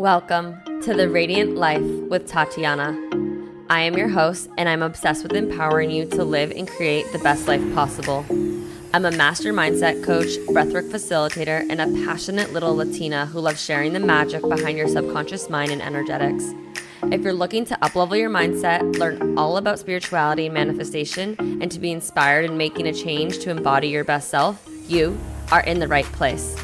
Welcome to The Radiant Life with Tatiana. I am your host, and I'm obsessed with empowering you to live and create the best life possible. I'm a master mindset coach, breathwork facilitator, and a passionate little Latina who loves sharing the magic behind your subconscious mind and energetics. If you're looking to uplevel your mindset, learn all about spirituality and manifestation, and to be inspired in making a change to embody your best self, you are in the right place.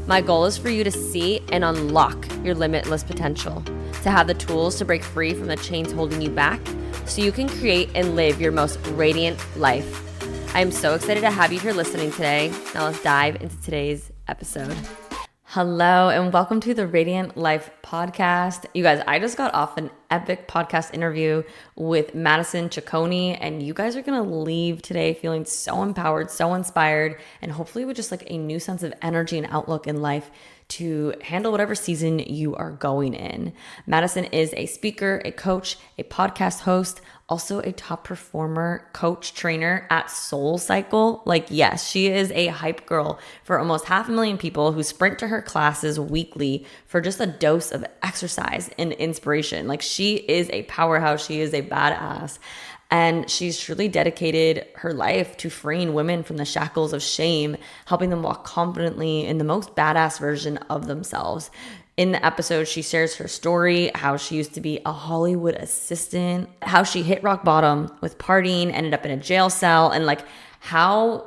My goal is for you to see and unlock your limitless potential, to have the tools to break free from the chains holding you back so you can create and live your most radiant life. I am so excited to have you here listening today. Now let's dive into today's episode. Hello and welcome to the Radiant Life podcast. You guys, I just got off an epic podcast interview with Maddison Ciccone, and you guys are going to leave today feeling so empowered, so inspired, and hopefully with just like a new sense of energy and outlook in life to handle whatever season you are going in. Madison is a speaker, a coach, a podcast host, also a top performer, coach, trainer at Soul Cycle. Like, yes, she is a hype girl for almost 500,000 people who sprint to her classes weekly for just a dose of exercise and inspiration. Like, she is a powerhouse. She is a badass. And she's truly dedicated her life to freeing women from the shackles of shame, helping them walk confidently in the most badass version of themselves. In the episode, she shares her story, how she used to be a Hollywood assistant, how she hit rock bottom with partying, ended up in a jail cell, and like how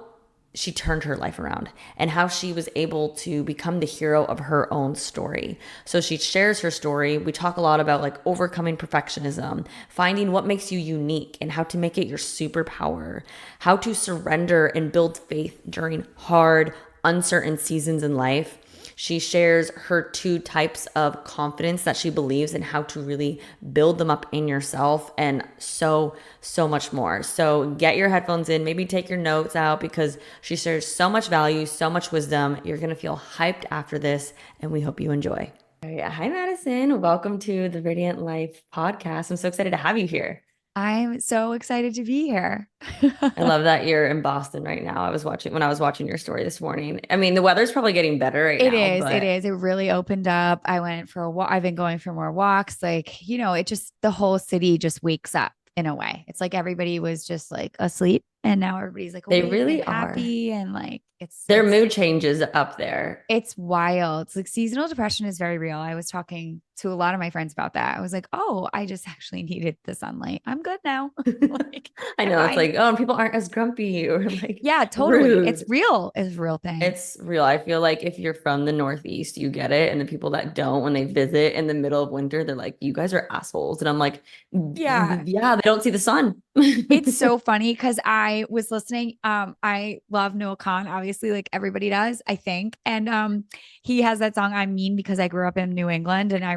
she turned her life around and how she was able to become the hero of her own story. So she shares her story. We talk a lot about like overcoming perfectionism, finding what makes you unique and how to make it your superpower, how to surrender and build faith during hard, uncertain seasons in life. She shares her 2 types of confidence that she believes and how to really build them up in yourself, and so much more. So get your headphones in, maybe take your notes out, because she shares so much value, so much wisdom. You're going to feel hyped after this, and we hope you enjoy. Hi, Madison. Welcome to the Radiant Life podcast. I'm so excited to have you here. I'm so excited to be here. I love that you're in Boston right now. I was watching your story this morning. I mean, the weather's probably getting better right It now, is. It but is. It really opened up. I went for a walk. I've been going for more walks. Like, it just, the whole city just wakes up in a way. It's like everybody was just like asleep, and now everybody's like they awake and really are. happy. And like, Their mood changes up there. it's wild. It's like seasonal depression is very real. I was talking to a lot of my friends about that. I was like, oh, I just actually needed the sunlight. I'm good now. Like, I I'm know, it's fine. like, oh, people aren't as grumpy or like Yeah, totally. It's rude. real. It's a real thing. It's real. I feel like if you're from the Northeast, you get it. And the people that don't, when they visit in the middle of winter, they're like, you guys are assholes. And I'm like, Yeah. yeah, they don't see the sun. It's so funny because I was listening. I love Noah Khan, obviously, like everybody does, I think. And he has that song "I'm Mean" because I grew up in New England, and I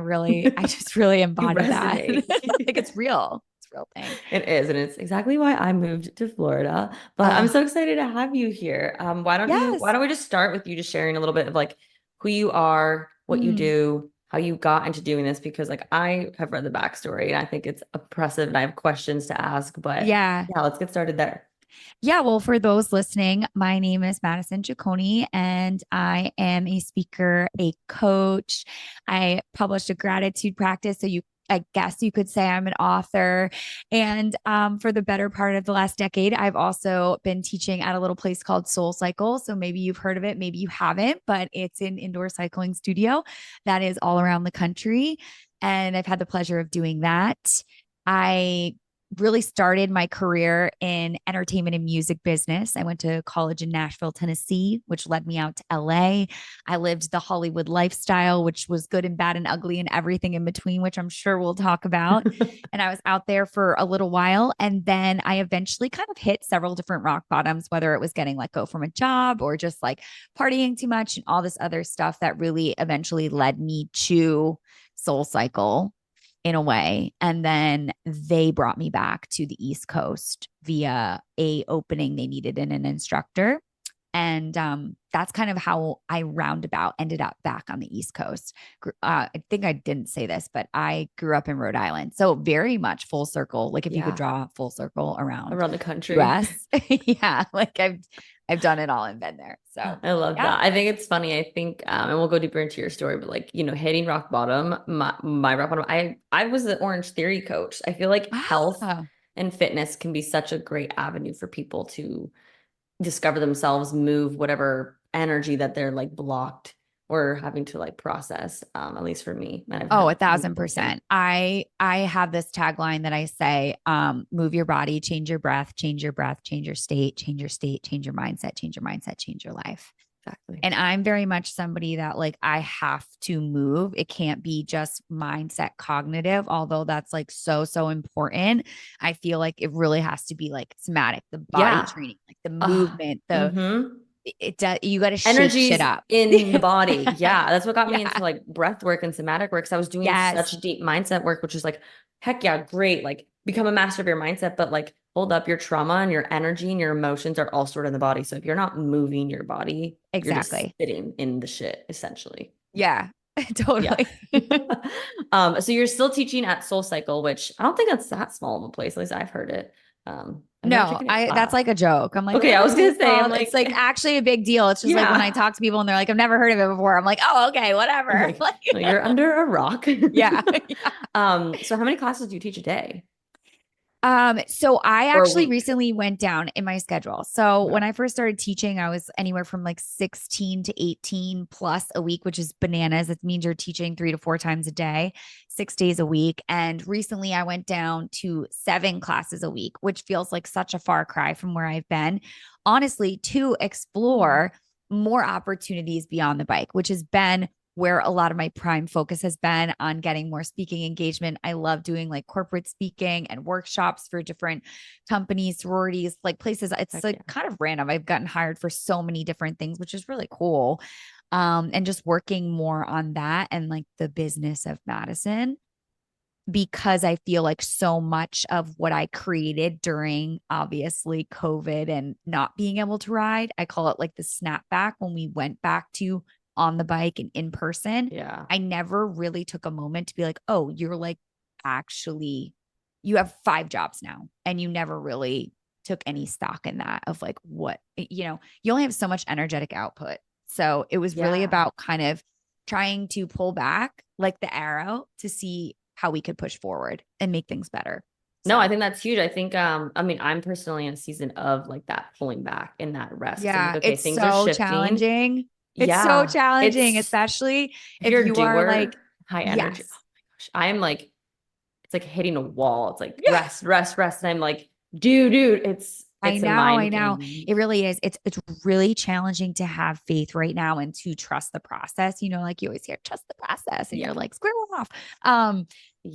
just really You embody that. resonate. Like it's real. It's a real thing. It is, and it's exactly why I moved to Florida. But I'm Uh, so excited to have you here. Why yes. don't we just start with you just sharing a little bit of like who you are, what you Mm, do, how you got into doing this? Because like I have read the backstory and I think it's oppressive and I have questions to ask. But yeah. yeah, let's get started there. Yeah. Well, for those listening, my name is Madison Ciccone, and I am a speaker, a coach. I published a gratitude practice. I guess you could say I'm an author. And for the better part of the last decade, I've also been teaching at a little place called Soul Cycle. So maybe you've heard of it, maybe you haven't, but it's an indoor cycling studio that is all around the country. And I've had the pleasure of doing that. I really started my career in entertainment and music business. I went to college in Nashville, Tennessee, which led me out to LA. I lived the Hollywood lifestyle, which was good and bad and ugly and everything in between, which I'm sure we'll talk about. And I was out there for a little while. And then I eventually kind of hit several different rock bottoms, whether it was getting let go from a job or just like partying too much and all this other stuff that really eventually led me to Soul Cycle in a way. And then they brought me back to the East Coast via a opening they needed in an instructor. And that's kind of how I roundabout ended up back on the East Coast. I think I didn't say this, but I grew up in Rhode Island. So very much full circle. Like if you could Yeah. draw a full circle around Around the country. US. Yeah. Like I've done it all and been there. So I love yeah. that. I think it's funny. I think, and we'll go deeper into your story, but like, hitting rock bottom, my rock bottom, I was the Orange Theory coach. I feel like health Ah, and fitness can be such a great avenue for people to discover themselves, move whatever energy that they're like blocked or having to like process. At least for me. And I've oh, had a thousand people say, percent. I have this tagline that I say, move your body, change your breath, change your breath, change your state, change your state, change your mindset, change your mindset, change your life. exactly. And I'm very much somebody that like I have to move. It can't be just mindset cognitive, although that's like so important. I feel like it really has to be like somatic, the body Yeah. training, like the Uh, movement, the mm-hmm. it does you got to shake shit Energies up. in the body. Yeah. That's what got me Yeah. into like breath work and somatic work. So I was doing such Yes. deep mindset work, which is like, heck yeah, great. Like become a master of your mindset, but like hold up, your trauma and your energy and your emotions are all stored in the body. So if you're not moving your body, you're just Exactly. sitting in the shit, essentially. Yeah. Yeah. Totally. So you're still teaching at Soul Cycle, which I don't think that's that small of a place. At least I've heard it. I've never No, taken a I that's class. like a joke. I'm like, Okay, what I is was gonna this say, I'm called? It's like, like actually a big deal. It's just like when I yeah. talk to people and they're like, I've never heard of it before. I'm like, oh, okay, I'm whatever. like, Like, no, you're under a rock. yeah. So how many classes do you teach a day So I or a actually week? recently went down in my schedule. So Okay. when I first started teaching, I was anywhere from like 16 to 18 plus a week, which is bananas. It means you're teaching 3 to 4 times a day, 6 days a week. And recently I went down to 7 classes a week, which feels like such a far cry from where I've been, honestly, to Hmm. explore more opportunities beyond the bike, which has been where a lot of my prime focus has been on getting more speaking engagement. I love doing like corporate speaking and workshops for different companies, sororities, like places. It's Heck like yeah. kind of random. I've gotten hired for so many different things, which is really cool. And just working more on that and like the business of Madison because I feel like so much of what I created during obviously COVID and not being able to ride, I call it like the snapback when we went back to on the bike and in person. Yeah. I never really took a moment to be like, oh, you're like actually, you have 5 jobs now. And you never really took any stock in that of like what, you only have so much energetic output. So it was really Yeah. about kind of trying to pull back like the arrow to see how we could push forward and make things better. No, I So, think that's huge. I think, I mean, I'm personally in a season of like that pulling back and that rest. Cause I'm like, yeah, okay, it's things are so shifting. challenging. It's so Yeah. challenging, It's especially if if you're a you are like, doer, high energy. Oh yes, my gosh. I am like, it's like hitting a wall. It's like yeah, rest, rest, rest. And I'm like, dude, I it's a know, I mind know. game. It really is. It's really challenging to have faith right now and to trust the process. Like you always hear, trust the process, and Yeah. you're like, square off. Um,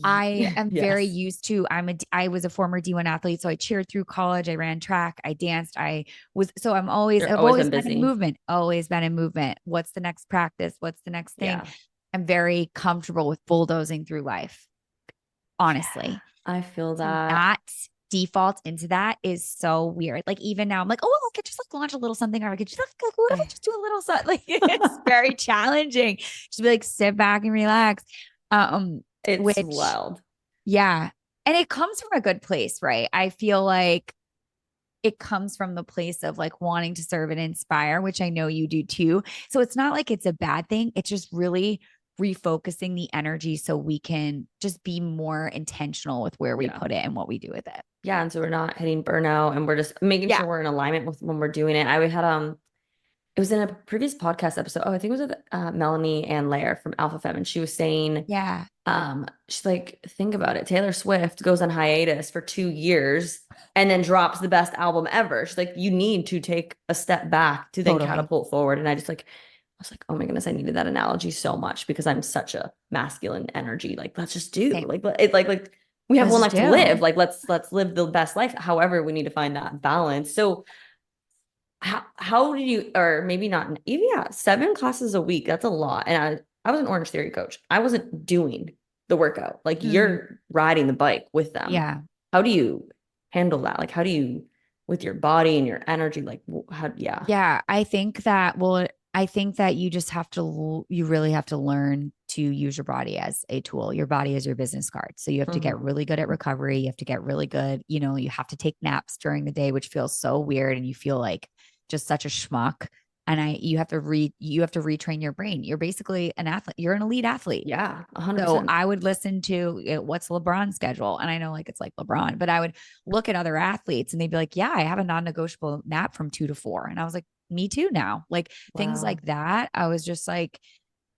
I am very Yes. used to I was a former D1 athlete, so I cheered through college, I ran track, I danced, You're I've always been always been in busy. movement, always been in movement. What's the next practice? What's the next thing? Yeah. I'm very comfortable with bulldozing through life, Yeah. honestly. I feel So that. that default into that is so weird. Like even now I'm like, oh, well, I could just like launch a little something or I could just like, what if I just do a little something? Like it's very challenging. Just be like sit back and relax. It's Which wild. yeah. And it comes from a good place, right? I feel like it comes from the place of like wanting to serve and inspire, which I know you do too. So it's not like it's a bad thing. It's just really refocusing the energy so we can just be more intentional with where we Yeah. put it and what we do with it. Yeah. And so we're not hitting burnout and we're just making Yeah. sure we're in alignment with when we're doing it. I had it was in a previous podcast episode. Oh, I think it was with Melanie and Lair from Alpha Femme. And she was saying, Yeah. she's like, think about it. Taylor Swift goes on hiatus for 2 years and then drops the best album ever. She's like, you need to take a step back to then Totally. catapult forward. And I was like, oh my goodness, I needed that analogy so much because I'm such a masculine energy. Like, let's just do Same. like we have Let's one just life to live. do. Like, let's live the best life. However, we need to find that balance. So how did you, or maybe not even, yeah, 7 classes a week, that's a lot. And I was an Orange Theory coach. I wasn't doing the workout, like Mm, you're riding the bike with them. yeah. How do you handle that? Like how do you with your body and your energy. Like how, yeah. Yeah, I think that you just have to, you really have to learn to use your body as a tool. Your body is your business card. So you have to get Mhm. really good at recovery. You have to get really good, you have to take naps during the day, which feels so weird. And you feel like just such a schmuck. And you have to retrain your brain. You're basically an athlete. You're an elite athlete. Yeah, So 100%. I would listen to what's LeBron's schedule. And I know like it's like LeBron, but I would look at other athletes and they'd be like, yeah, I have a non-negotiable nap from 2 to 4. And I was like, me too now. Like things Wow. like that. I was just like,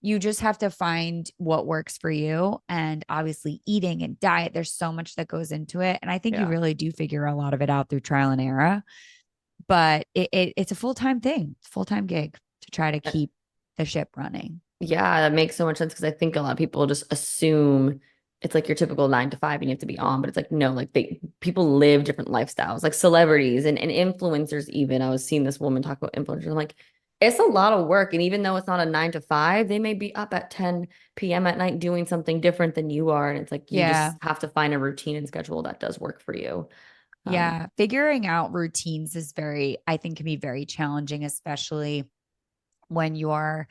you just have to find what works for you. And obviously eating and diet, there's so much that goes into it. And I think you Yeah. really do figure a lot of it out through trial and error. But it's a full-time thing, full-time gig to try to keep the ship running. Yeah, that makes so much sense because I think a lot of people just assume it's like your typical 9 to 5 and you have to be on, but it's like no, like people live different lifestyles, like celebrities and influencers even. I was seeing this woman talk about influencers. I'm like, it's a lot of work. And even though it's not a 9 to 5, they may be up at 10 p.m. at night doing something different than you are. And it's like you Yeah. just have to find a routine and schedule that does work for you. Um, Yeah, figuring out routines is I think can be very challenging, especially when you're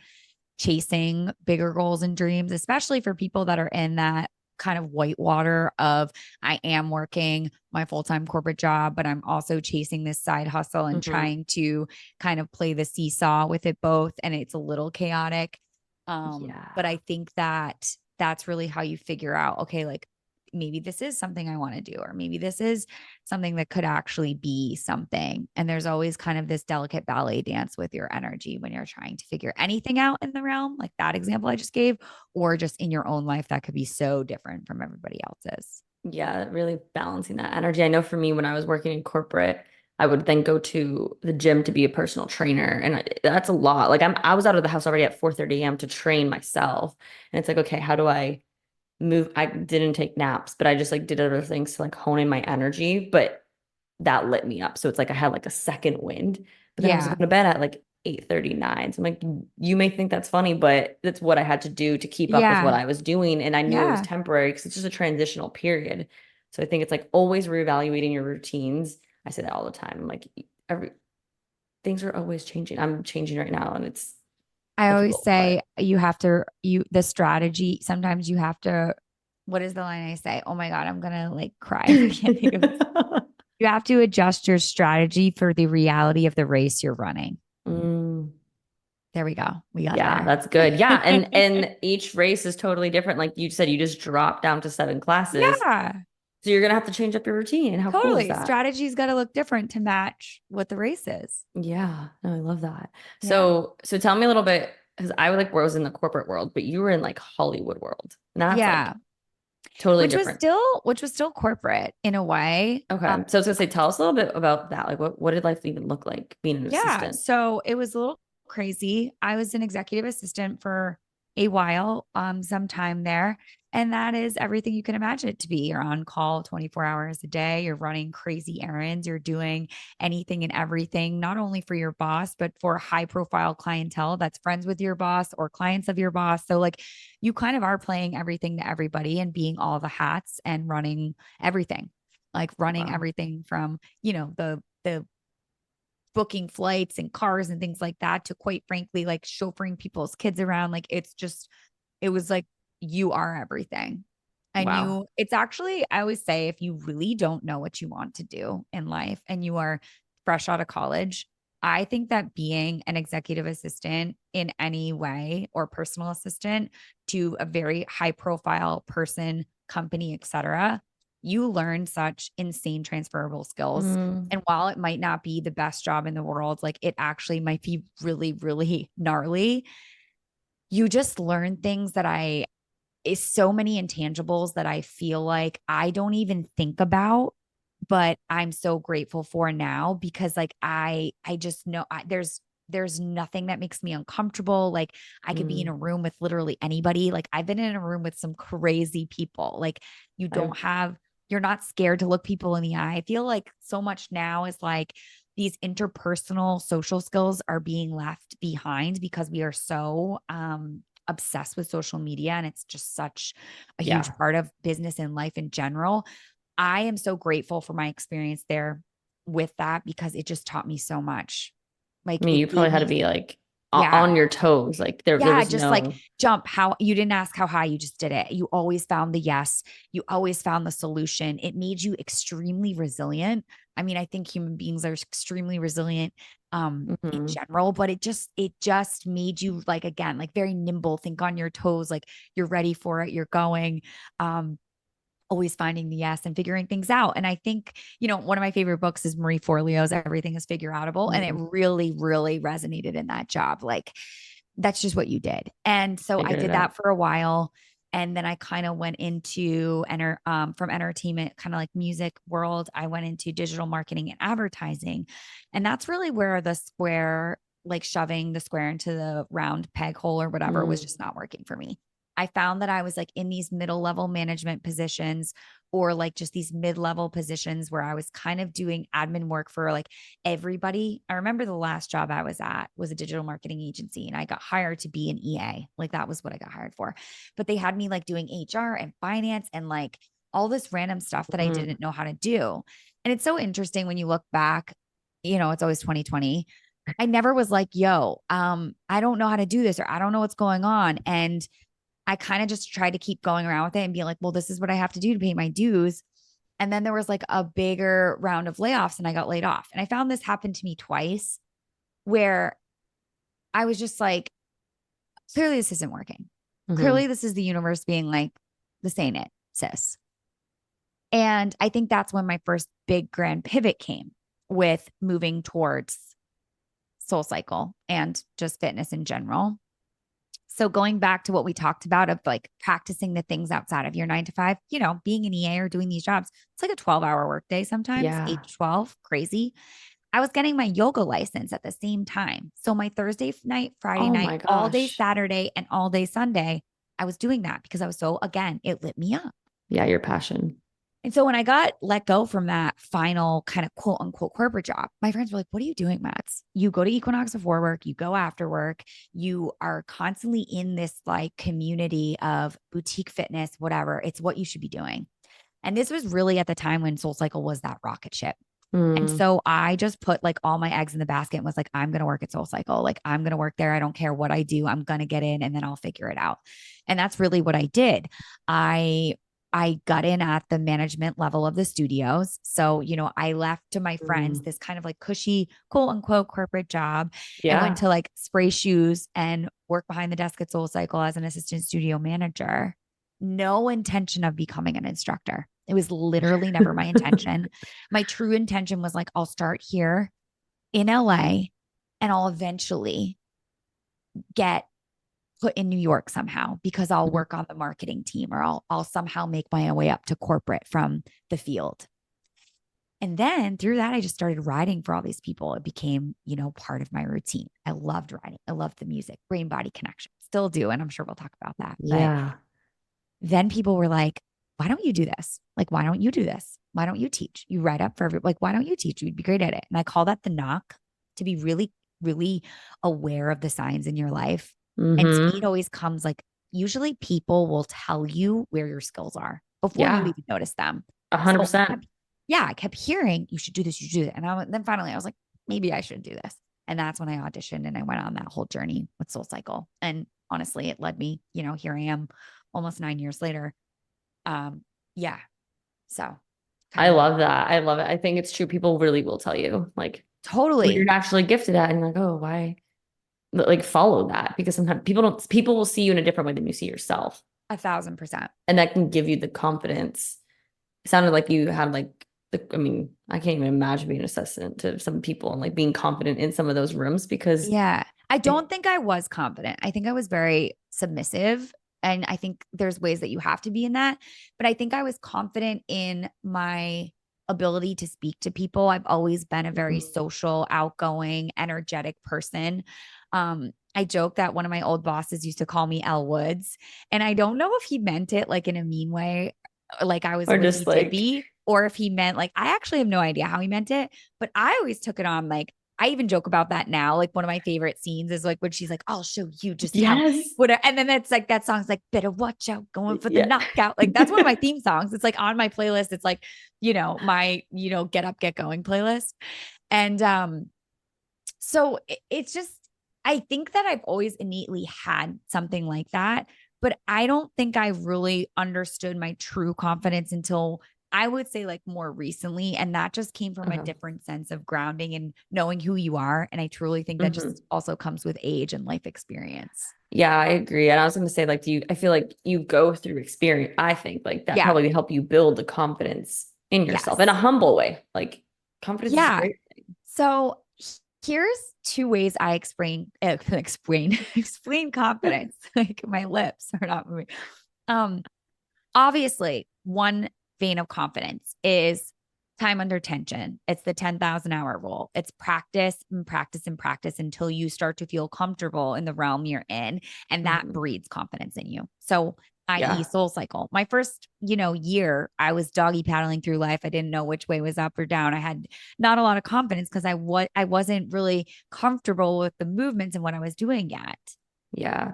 chasing bigger goals and dreams, especially for people that are in that kind of whitewater of I am working my full-time corporate job, but I'm also chasing this side hustle and mhm. trying to kind of play the seesaw with it both. And it's a little chaotic. But Yeah. I think that that's really how you figure out, okay, like maybe this is something I want to do, or maybe this is something that could actually be something. And there's always kind of this delicate ballet dance with your energy when you're trying to figure anything out in the realm, like that example I just gave, or just in your own life that could be so different from everybody else's. Yeah, really balancing that energy. I know for me, when I was working in corporate, I would then go to the gym to be a personal trainer, and that's a lot. Like I was out of the house already at 4:30 a.m. to train myself, and it's like, okay, how do I move? I didn't take naps, but I just like did other things to like hone in my energy, but that lit me up. So it's like I had like a second wind, but then I was going Yeah. to bed at like 8:39. So I'm like, you may think that's funny, but that's what I had to do to keep up with what Yeah. I was doing. And I knew it was Yeah. temporary because it's just a transitional period. So I think it's like always reevaluating your routines. I say that all the time. I'm like, every things are always changing. I'm changing right now and it's I always difficult, but say the strategy, sometimes you have to, what is the line I say? Oh my God, I'm going to like cry if I can't think of it. You have to adjust your strategy for the reality of the race you're running. Mm, There we go. We got yeah, there. that's good. Yeah, and each race is totally different. Like you said, you just dropped down to 7 classes. Yeah, So you're gonna have to change up your routine. How cool is totally. that? Strategy's got to look different to match what the race is. Yeah, no, I love that. Yeah. So tell me a little bit, because I would like was in the corporate world, but you were in like Hollywood world. And that's like Yeah. totally different. Which was still corporate in a way. Okay. So I was gonna say, tell us a little bit about that. Like what did life even look like being an Yeah. assistant? So it was a little crazy. I was an executive assistant for a while, some time there. And that is everything you can imagine it to be. You're on call 24 hours a day. You're running crazy errands. You're doing anything and everything, not only for your boss, but for high profile clientele that's friends with your boss or clients of your boss. So, like, you kind of are playing everything to everybody and being all the hats and running everything, like running Wow. everything from, the booking flights and cars and things like that to, quite frankly, like chauffeuring people's kids around. Like it was like you are everything. And Wow. it's actually, I always say, if you really don't know what you want to do in life and you are fresh out of college, I think that being an executive assistant in any way, or personal assistant to a very high profile person, company, etc., you learn such insane transferable skills. Mm, And while it might not be the best job in the world, like it actually might be really, really gnarly. You just learn things that I is so many intangibles that I feel like I don't even think about, but I'm so grateful for now because like I just know there's nothing that makes me uncomfortable. Like I could be in mm. a room with literally anybody. Like I've been in a room with some crazy people. Like you I don't have you're not scared to look people in the eye. I feel like so much now is like these interpersonal social skills are being left behind because we are so obsessed with social media and it's just such a huge yeah. part of business and life in general. I am so grateful for my experience there with that because it just taught me so much. Like I mean, it you probably gave had to me, be like yeah. on your toes. Like there Yeah, was just like no. jump. How you didn't ask how high, you just did it. You always found the yes. You always found the solution. It made you extremely resilient. I mean, I think human beings are extremely resilient in Mhm. general, but it just made you like again, like very nimble, think on your toes, like you're ready for it, you're going. Um always finding the yes and figuring things out. And I think, one of my favorite books is Marie Forleo's Everything is Figure Outable. And it Mhm. really, really resonated in that job. Like, that's just what you did. And so I Figured it did out. that for a while. And then I kind of went into from entertainment, kind of like music world. I went into digital marketing and advertising. And that's really where the square, like shoving the square into the round peg hole or whatever, was Mm. just not working for me. I found that I was like in these middle level management positions or like just these mid level positions where I was kind of doing admin work for like everybody. I remember the last job I was at was a digital marketing agency and I got hired to be an EA. Like that was what I got hired for. But they had me like doing HR and finance and like all this random stuff that I Mm. didn't know how to do. And it's so interesting when you look back, it's always 2020. I never was like, yo, I don't know how to do this or I don't know what's going on. And I kind of just tried to keep going around with it and be like, well, this is what I have to do to pay my dues. And then there was like a bigger round of layoffs and I got laid off. And I found this happened to me twice where I was just like, clearly this isn't working. Mhm. Clearly this is the universe being like, this ain't it, sis. And I think that's when my first big grand pivot came with moving towards Soul Cycle and just fitness in general. So going back to what we talked about of like practicing the things outside of your 9 to 5, being an EA or doing these jobs, it's like a 12-hour workday sometimes, Yeah. 8 to 12, crazy. I was getting my yoga license at the same time. So my Thursday night, Friday Oh night, my all day gosh. Saturday, and all day Sunday, I was doing that because I was so, again, it lit me up. Yeah, your passion. And so when I got let go from that final kind of quote unquote corporate job, my friends were like, what are you doing, Mats? You go to Equinox before work, you go after work, you are constantly in this like community of boutique fitness, whatever. It's what you should be doing. And this was really at the time when Soul Cycle was that rocket ship. And Mm. so I just put like all my eggs in the basket and was like, I'm going to work at Soul Cycle. Like, I'm going to work there. I don't care what I do. I'm going to get in and then I'll figure it out. And that's really what I did. I I got in at the management level of the studios. So, I left to my friends Mm. this kind of like cushy, quote unquote, corporate job and went Yeah. to like spray shoes and work behind the desk at Soul Cycle as an assistant studio manager. No intention of becoming an instructor. It was literally never my intention. My true intention was like, I'll start here in LA and I'll eventually get put in New York somehow because I'll Mhm. work on the marketing team or I'll somehow make my way up to corporate from the field. And then through that, I just started writing for all these people. It became, part of my routine. I loved writing. I loved the music, brain body connection. Still do. And I'm sure we'll talk about that. But Yeah. then people were like, why don't you do this? Like, why don't you do this? Why don't you teach? You write up for like, why don't you teach? You'd be great at it. And I call that the knock, to be really, really aware of the signs in your life. And to me, it Mm-hmm. always comes like, usually people will tell you where your skills are before you Yeah. even notice them. A hundred So percent. yeah, I kept hearing, you should do this, you should do that. And then finally I was like, maybe I should do this. And that's when I auditioned and I went on that whole journey with Soul Cycle. And honestly, it led me, here I am almost 9 years later. um, yeah. So I kind of love that. I love it. I think it's true. People really will tell you like what you're totally naturally gifted at, and you're like, oh, why? Like follow that because sometimes people will see you in a different way than you see yourself, 1,000%. and that can give you the confidence. It sounded like you had like I mean, I can't even imagine being an assistant to some people and like being confident in some of those rooms because Yeah. I it, don't think I was confident. I think I was very submissive. And I think there's ways that you have to be in that. But I think I was confident in my ability to speak to people. I've always been a very social, outgoing, energetic person. I joke that one of my old bosses used to call me Elle Woods. And I don't know if he meant it like in a mean way, like I was or Lizzie just like Dibby, or if he meant like, I actually have no idea how he meant it. But I always took it on like, I even joke about that now. Like one of my favorite scenes is like when she's like, I'll show you just how Yes. whatever. And then it's like that song's like, better watch out, going for the Yeah. knockout. Like that's one of my theme songs. It's like on my playlist. It's like, my, get up, get going playlist. And so it's just, I think that I've always innately had something like that, but I don't think I really understood my true confidence until I would say like more recently. And that just came from a Okay. different sense of grounding and knowing who you are. And I truly think that Hmm. just also comes with age and life experience. Yeah, I agree. And I was going to say, like, I feel like you go through experience. I think like that Yeah. probably help you build the confidence in yourself in a Yes. humble way. Like, confidence is a Yeah. great thing. So here's two ways I explain confidence. Like my lips are not moving. Um, Obviously, one vein of confidence is time under tension. It's the 10,000-hour rule. It's practice and practice and practice until you start to feel comfortable in the realm you're in. And that Hmm. breeds confidence in you. So, i.e., Yeah. soul cycle. My first, year, I was doggy paddling through life. I didn't know which way was up or down. I had not a lot of confidence because I wasn't really comfortable with the movements and what I was doing yet.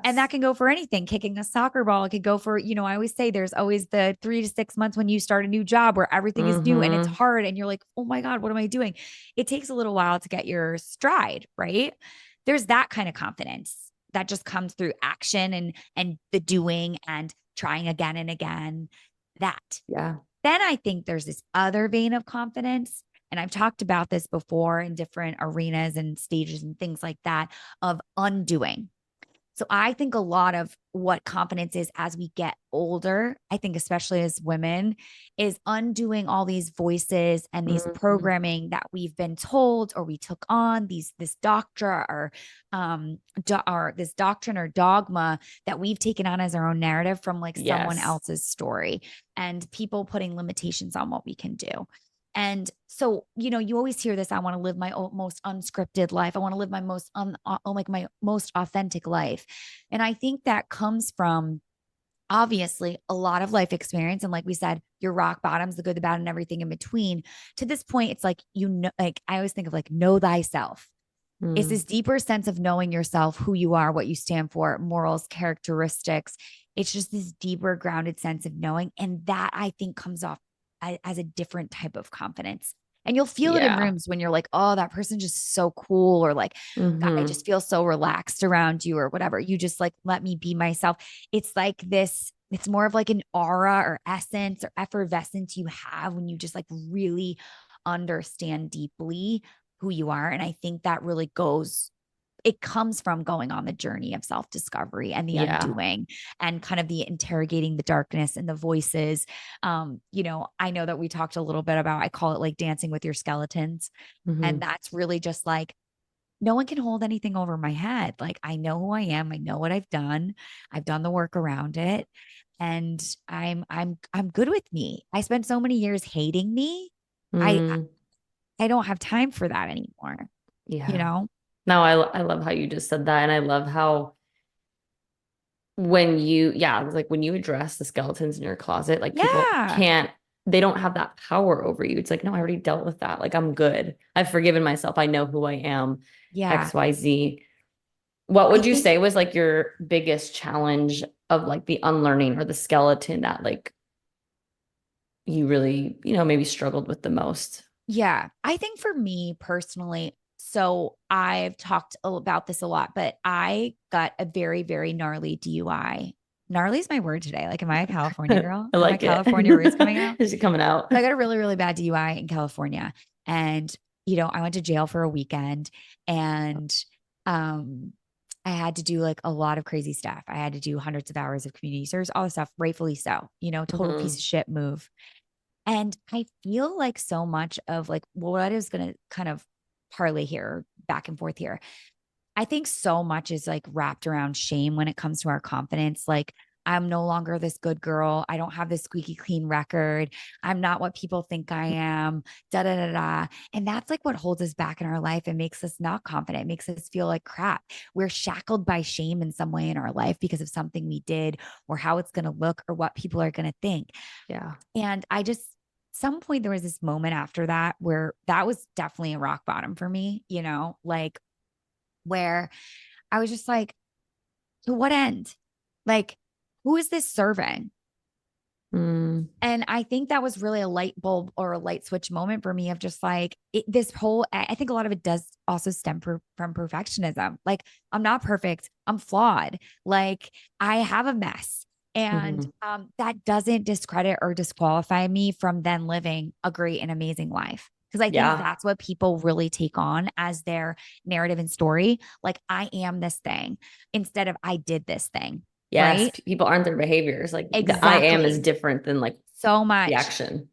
And that Yes. can go for anything, kicking a soccer ball. It could go for, I always say there's always the 3 to 6 months when you start a new job where everything is new and it's Hmm. hard. And you're like, oh my God, what am I doing? It takes a little while to get your stride, right? There's that kind of confidence that just comes through action and the doing and trying again and again. That. Yeah. Then I think there's this other vein of confidence. And I've talked about this before in different arenas and stages and things like that of undoing. So I think a lot of what confidence is as we get older, I think especially as women, is undoing all these voices and these Hmm. programming that we've been told or we took on this doctrine or this doctrine or dogma that we've taken on as our own narrative from like someone Yes. else's story and people putting limitations on what we can do. And so, you always hear this. I want to live my most unscripted life. I want to live my like my most authentic life. And I think that comes from obviously a lot of life experience. And like we said, your rock bottoms, the good, the bad, and everything in between. To this point, it's like, like I always think of like know thyself. It's Mm. this deeper sense of knowing yourself, who you are, what you stand for, morals, characteristics. It's just this deeper, grounded sense of knowing. And that I think comes off as a different type of confidence. And you'll feel it in Yeah. rooms when you're like, oh, that person's just so cool, or like, God, I Hmm. just feel so relaxed around you, or whatever. You just like let me be myself. It's like this, it's more of like an aura or essence or effervescence you have when you just like really understand deeply who you are. And I think that really it comes from going on the journey of self discovery and the Yeah. undoing and kind of the interrogating the darkness and the voices. I know that we talked a little bit about, I call it like dancing with your skeletons. And Hmm. that's really just like, no one can hold anything over my head. Like, I know who I am. I know what I've done. I've done the work around it. And I'm good with me. I spent so many years hating me. I Mm. I don't have time for that anymore, you Yeah. know? No, I love how you just said that. And I love how when yeah, it's like when you address the skeletons in your closet, like people Yeah. can't, they don't have that power over you. It's like, no, I already dealt with that. Like I'm good. I've forgiven myself. I know who I am, Yeah. XYZ. What I would you think, say was like your biggest challenge of like the unlearning or the skeleton that like you really, maybe struggled with the most? yeah, I think for me personally, so I've talked about this a lot, but I got a very, very gnarly DUI. Gnarly is my word today. Like, am I a California girl? I Are my like it. California roots coming out? Is it coming out? So I got a really, really bad DUI in California. And, I went to jail for a weekend and um I had to do like a lot of crazy stuff. I had to do hundreds of hours of community service, all this stuff, rightfully so, total piece Hmm. of shit move. And I feel like so much of like what is going to kind of parlay here, back and forth here. I think so much is like wrapped around shame when it comes to our confidence. Like, I'm no longer this good girl. I don't have this squeaky clean record. I'm not what people think I am. Da da da da. And that's like what holds us back in our life and makes us not confident. It makes us feel like crap. We're shackled by shame in some way in our life because of something we did or how it's going to look or what people are going to think. Yeah. And some point there was this moment after that where that was definitely a rock bottom for me, like where I was just like, to what end? Like, who is this serving? Mm, And I think that was really a light bulb or a light switch moment for me of just like this whole, I think a lot of it does also stem from perfectionism. Like, I'm not perfect. I'm flawed. Like, I have a mess. And mhm. that doesn't discredit or disqualify me from then living a great and amazing life. Because I think Yeah. that's what people really take on as their narrative and story. Like, I am this thing instead of I did this thing. Yes. Right. People aren't their behaviors. Like the I am is Exactly. different than like So the much, action.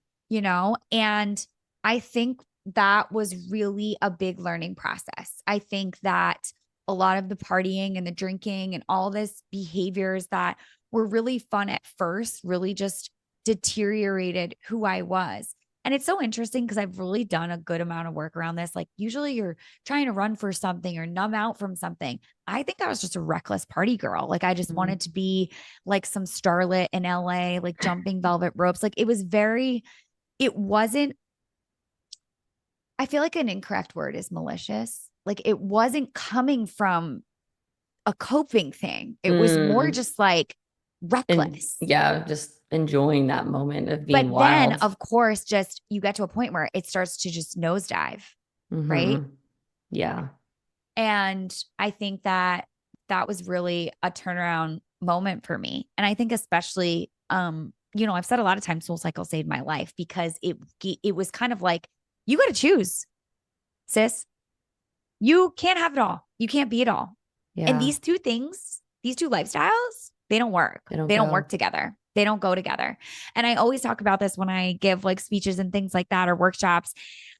and I think that was really a big learning process. I think that a lot of the partying and the drinking and all this behaviors that were really fun at first really just deteriorated who I was. And it's so interesting because I've really done a good amount of work around this. Like, usually you're trying to run for something or numb out from something. I think I was just a reckless party girl. Like, I just Mm. wanted to be like some starlet in LA, like jumping velvet ropes. Like, it wasn't, I feel like an incorrect word is malicious. Like, it wasn't coming from a coping thing. It was more Mm. just like And reckless. yeah, just enjoying that moment of But being then, wild. of course, just you get to a point where it starts to just nosedive, right? Hmm. Yeah. And I think that that was really a turnaround moment for me. And I think especially, I've said a lot of times Soul Cycle saved my life because it was kind of like, you got to choose, sis. You can't have it all. You can't be it all. And Yeah. these two things, these two lifestyles, they don't work. They don't They don't work go. together. They don't go together. And I always talk about this when I give like speeches and things like that or workshops.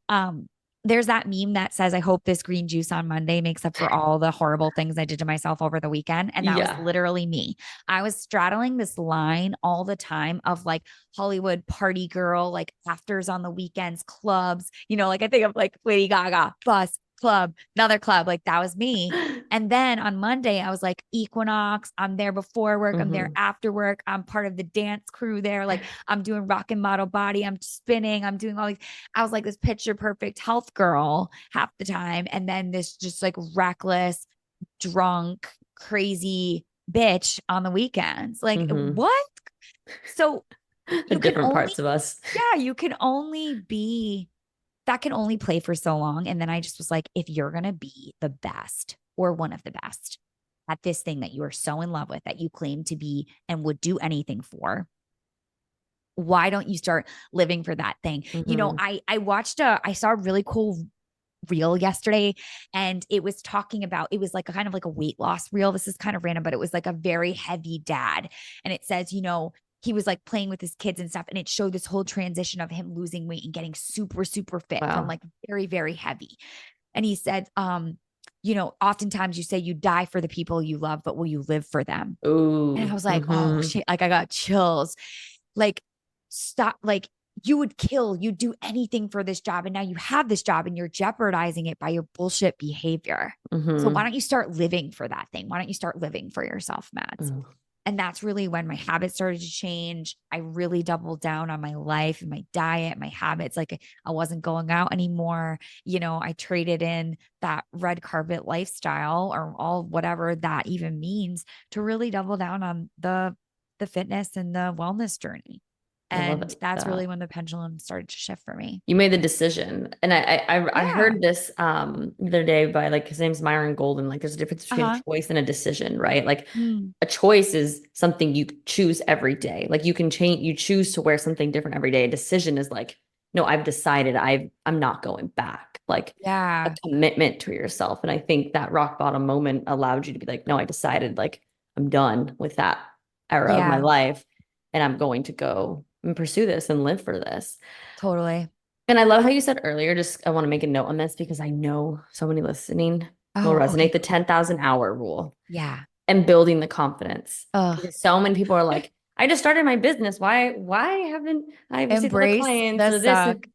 Um, there's that meme that says, I hope this green juice on Monday makes up for all the horrible things I did to myself over the weekend. And that was Yeah. literally me. I was straddling this line all the time of like Hollywood party girl, like afters on the weekends, clubs, like I think of like Lady Gaga, bus, club, another club. Like, that was me. And then on Monday, I was like, Equinox, I'm there before work, I'm there Hmm. after work, I'm part of the dance crew there. Like, I'm doing rock and model body, I'm spinning, I'm doing all these. I was like this picture perfect health girl half the time. And then this just like reckless, drunk, crazy bitch on the weekends. Like, Hmm. what? So The you can different only, parts of us. yeah, you can only be that can only play for so long. And then I just was like, if you're going to be the best or one of the best at this thing that you are so in love with, that you claim to be and would do anything for, why don't you start living for that thing? Hmm. I saw a really cool reel yesterday, and it was talking about, it was like a kind of like a weight loss reel. This is kind of random, but it was like a very heavy dad. And it says, he was like playing with his kids and stuff. And it showed this whole transition of him losing weight and getting super, super fit from Wow. like very, very heavy. And he said, oftentimes you say you die for the people you love, but will you live for them? And I Ooh. was like, oh Hmm. shit, like I got chills. Like, stop, like you'd do anything for this job. And now you have this job and you're jeopardizing it by your bullshit behavior. So why Hmm. don't you start living for that thing? Why don't you start living for yourself, Mads? Ooh. And that's really when my habits started to change. I really doubled down on my life and my diet, my habits. Like, I wasn't going out anymore. I traded in that red carpet lifestyle or all whatever that even means to really double down on the fitness and the wellness journey. I love And it. that's That really when the pendulum started to shift for me. you made the decision. And I Yeah. heard this the other day by like his name's Myron Golden. Like there's a difference between a Uh-huh. choice and a decision, right? Like Mm. a choice is something you choose every day. Like you can change, you choose to wear something different every day. A decision is like, no, I've decided I'm not going back. Like a Yeah. commitment to yourself. And I think that rock bottom moment allowed you to be like, no, I decided like I'm done with that era of my Yeah. life and I'm going to go and pursue this and live for this. Totally. And I love how you said earlier, just I want to make a note on this because I know so many listening will Oh, okay, resonate, the cool. 10,000 hour rule Yeah. and building the confidence. Ugh. Because so many people are like, I just started my business. Why haven't I received all the Embrace clients the or this? suck.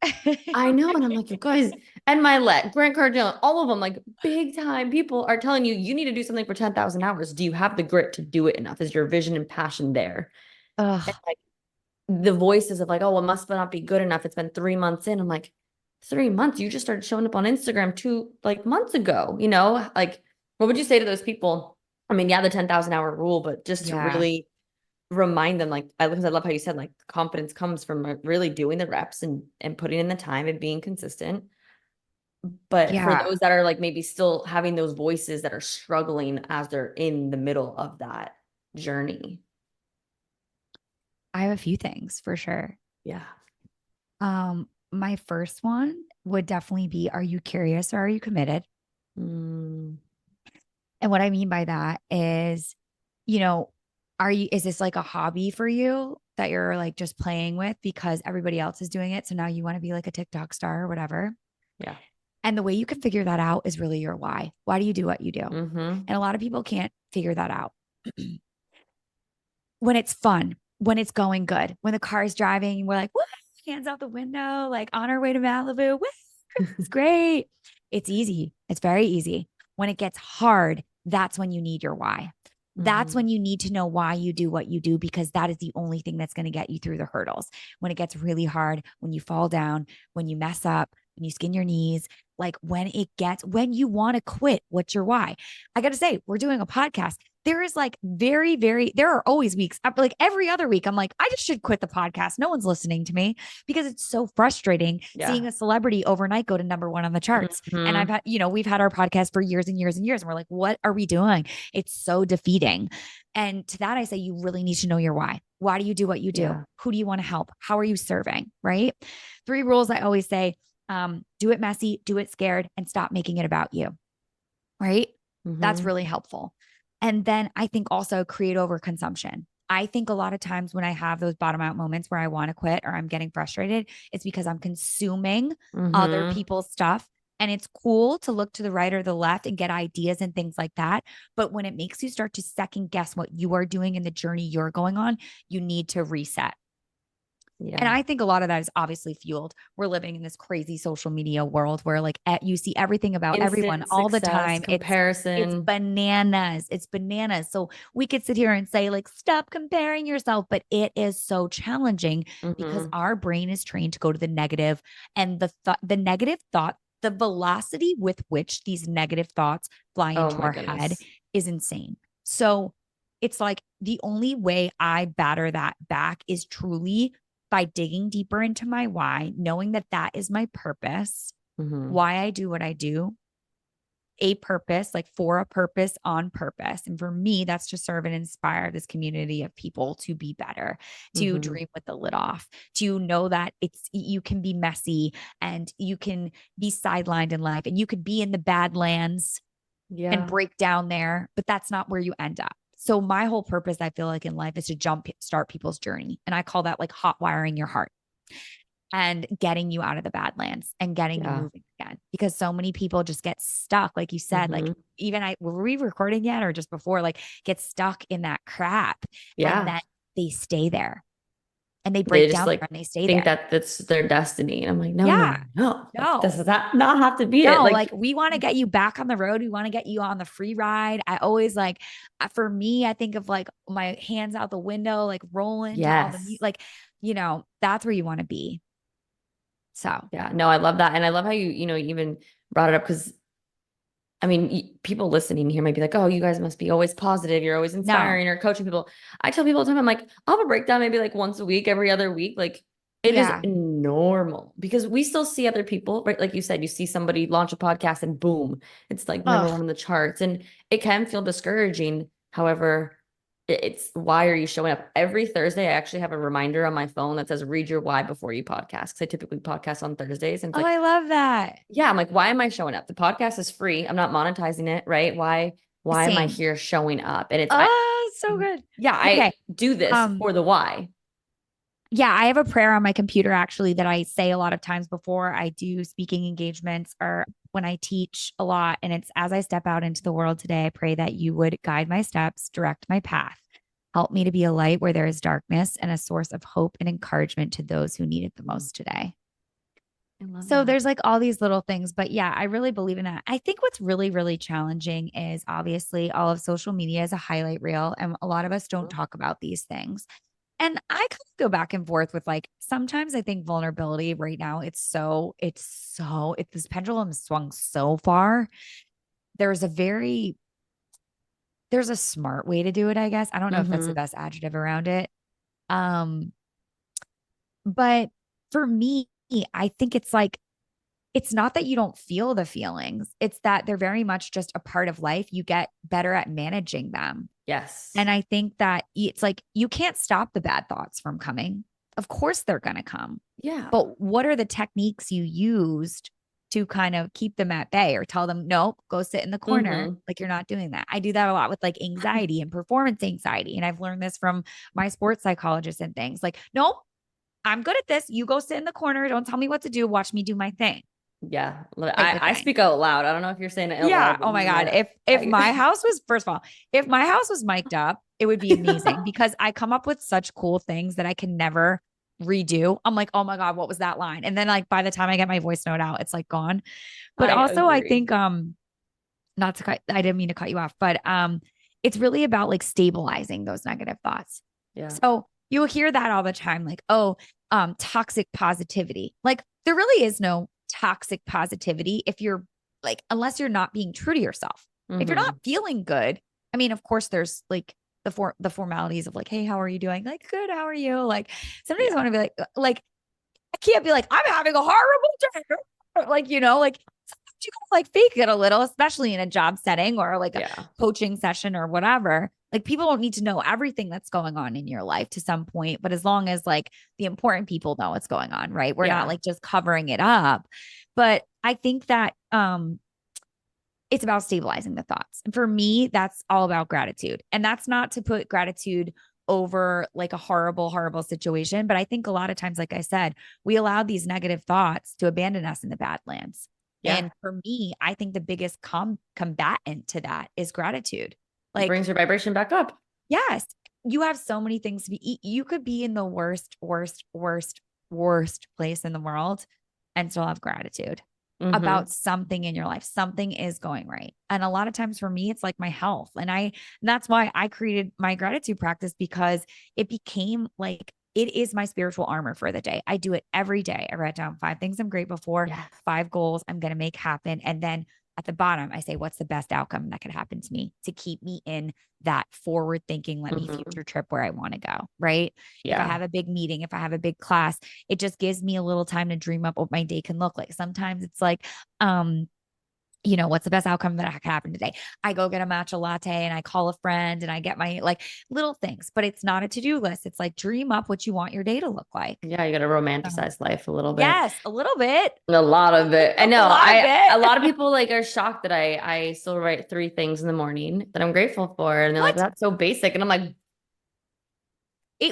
And I know. And I'm like, you guys, and Grant Cardone, all of them, like big time people are telling you, you need to do something for 10,000 hours. Do you have the grit to do it enough? Is your vision and passion there? And Ugh. like, the voices of like, oh, it must not be good enough. It's been 3 months in. I'm like, 3 months? You just started showing up on Instagram 2 months ago, Like, what would you say to those people? I mean, yeah, the 10,000 hour rule, but just to Yeah. really remind them, like, because I love how you said, like, confidence comes from really doing the reps and putting in the time and being consistent. But for Yeah. those that are like maybe still having those voices that are struggling as they're in the middle of that journey. I have a few things for sure. Yeah. My first one would definitely be, are you curious or are you committed? Mm, And what I mean by that is, you know, is this like a hobby for you that you're like just playing with because everybody else is doing it? So now you want to be like a TikTok star or whatever. yeah. And the way you can figure that out is really your why. Why do you do what you do? Mm-hmm. And a lot of people can't figure that out. When it's fun, when it's going good, when the car is driving, we're like, woo, hands out the window, like on our way to Malibu. Woo, it's great. It's easy. It's very easy. When it gets hard, that's when you need your why. That's Mm-hmm. when you need to know why you do what you do, because that is the only thing that's going to get you through the hurdles. When it gets really hard, when you fall down, when you mess up, when you skin your knees, like when you want to quit, what's your why? I got to say, we're doing a podcast. There is like there are always weeks, like every other week, I'm like, I just should quit the podcast. No one's listening to me because it's so frustrating seeing Yeah. a celebrity overnight go to number one on the charts. And Mm-hmm. we've had our podcast for years and years and years. And we're like, what are we doing? It's so defeating. And to that, I say, you really need to know your why. Why do you do what you do? Yeah. Who do you want to help? How are you serving? Right. 3 rules I always say, do it messy, do it scared, and stop making it about you. Right. That's Mm-hmm. really helpful. And then I think also create over consumption. I think a lot of times when I have those bottom out moments where I want to quit or I'm getting frustrated, it's because I'm consuming other Mm-hmm. people's stuff. And it's cool to look to the right or the left and get ideas and things like that. But when it makes you start to second guess what you are doing in the journey you're going on, you need to reset. And Yeah. I think a lot of that is obviously fueled. We're living in this crazy social media world where like you see everything about everyone Instant all the success, time. It's comparison. bananas. It's bananas. So we could sit here and say like stop comparing yourself, but it is so challenging because Mm-hmm. our brain is trained to go to the negative, and the negative thought, the velocity with which these negative thoughts fly Oh into my our head goodness. is insane. So it's like the only way I batter that back is truly by digging deeper into my why, knowing that that is my purpose, Mm-hmm. why I do what I do, a purpose, like for a purpose on purpose. And for me, that's to serve and inspire this community of people to be better, to Mm-hmm. dream with the lid off, to know that you can be messy and you can be sidelined in life and you could be in the badlands and Yeah. break down there, but that's not where you end up. So my whole purpose, I feel like in life, is to start people's journey. And I call that like hot wiring your heart and getting you out of the badlands and getting you Yeah. moving again. Because so many people just get stuck, like you said, like Mm-hmm. even were we recording yet or just before, like get stuck in that crap and Yeah. then they stay there and they They break just down like there and they stay think there. that that's their destiny. And I'm like, no, no, Yeah. no, no. Like, this No, does not have to be it. No, Like, like we want to get you back on the road. We want to get you on the free ride. I always like, for me, I think of like my hands out the window, like rolling to all yes. like, that's where you want to be. So, Yeah. No, I love that. And I love how you even brought it up because I mean, people listening here might be like, oh, you guys must be always positive. You're always no, inspiring or coaching people. I tell people all the time, I'm like, I'll have a breakdown maybe like once a week, every other week. Like it is yeah. normal because we still see other people, right? Like you said, you see somebody launch a podcast and boom, it's like number Oh, one on the charts. And it can feel discouraging. However, it's why are you showing up every Thursday? I actually have a reminder on my phone that says read your why before you podcast. Cause I typically podcast on Thursdays. And it's like, I love that. yeah, I'm like, why am I showing up? The podcast is free. I'm not monetizing it, right? Why am I Same. here showing up? And it's Oh, so good. yeah, I Okay. do this Um, for the why. yeah, I have a prayer on my computer actually that I say a lot of times before I do speaking engagements or when I teach a lot. And it's as I step out into the world today, I pray that you would guide my steps, direct my path, help me to be a light where there is darkness and a source of hope and encouragement to those who need it the Mm, most today. I love So that. there's like all these little things, but yeah, I really believe in that. I think what's really, really challenging is obviously all of social media is a highlight reel, and a lot of us don't talk about these things. And I kind of go back and forth with like, sometimes I think vulnerability right now, if this pendulum swung so far, there's a very, there's a smart way to do it, I guess. I don't know if that's the Mm-hmm. best adjective around it. Um, but for me, I think it's like, it's not that you don't feel the feelings, it's that they're very much just a part of life. You get better at managing them. Yes. And I think that it's like you can't stop the bad thoughts from coming. Of course, they're going to come. Yeah. But what are the techniques you used to kind of keep them at bay or tell them, nope, go sit in the corner? Mm-hmm. Like you're not doing that. I do that a lot with like anxiety and performance anxiety. And I've learned this from my sports psychologist and things like, nope, I'm good at this. You go sit in the corner. Don't tell me what to do. Watch me do my thing Yeah. type I, of I thing. speak out loud. I don't know if you're saying it out Yeah. loud, but Oh my you God. know, If my house was, first of all, if my house was mic'd up, it would be amazing because I come up with such cool things that I can never redo. I'm like, oh my God, what was that line? And then like by the time I get my voice note out, it's like gone. But I also I agree. think not to cut, I didn't mean to cut you off, but it's really about like stabilizing those negative thoughts. Yeah. So you'll hear that all the time, like, oh, toxic positivity. Like there really is no toxic positivity if you're like, unless you're not being true to yourself. If you're not Mm-hmm. feeling good, I mean, of course, there's like the formalities of like, hey, how are you doing? Like, good, how are you? Like, sometimes I Yeah. want to be like, I can't be like, I'm having a horrible day. Like, like sometimes you gotta like fake it a little, especially in a job setting or like a Yeah. coaching session or whatever. Like people don't need to know everything that's going on in your life to some point, but as long as like the important people know what's going on, right? We're not Yeah. like just covering it up. But I think that it's about stabilizing the thoughts. And for me, that's all about gratitude. And that's not to put gratitude over like a horrible, horrible situation. But I think a lot of times, like I said, we allow these negative thoughts to abandon us in the Badlands. Yeah. And for me, I think the biggest combatant to that is gratitude. It Like, brings your vibration back up. yes, you have so many things to be, you could be in the worst, worst, worst, worst place in the world and still have gratitude Mm-hmm. about something in your life. Something is going right. And a lot of times for me, it's like my health. And that's why I created my gratitude practice because it became like, it is my spiritual armor for the day. I do it every day. I write down 5 things I'm grateful for, Yeah. 5 goals I'm going to make happen. And then at the bottom, I say, what's the best outcome that could happen to me to keep me in that forward thinking, let me Mm-hmm. future trip where I want to go. Right. If I Yeah. have a big meeting, if I have a big class, it just gives me a little time to dream up what my day can look like. Sometimes it's like, um, what's the best outcome that could happen today? I go get a matcha latte and I call a friend and I get my like little things, but it's not a to-do list. It's like dream up what you want your day to look like. Yeah. You got to So, romanticize life a little bit. yes, a little bit, A lot of it. I a know. lot of A it. lot of people like are shocked that I still write 3 things in the morning that I'm grateful for. And they're like, What? that's so basic. And I'm like,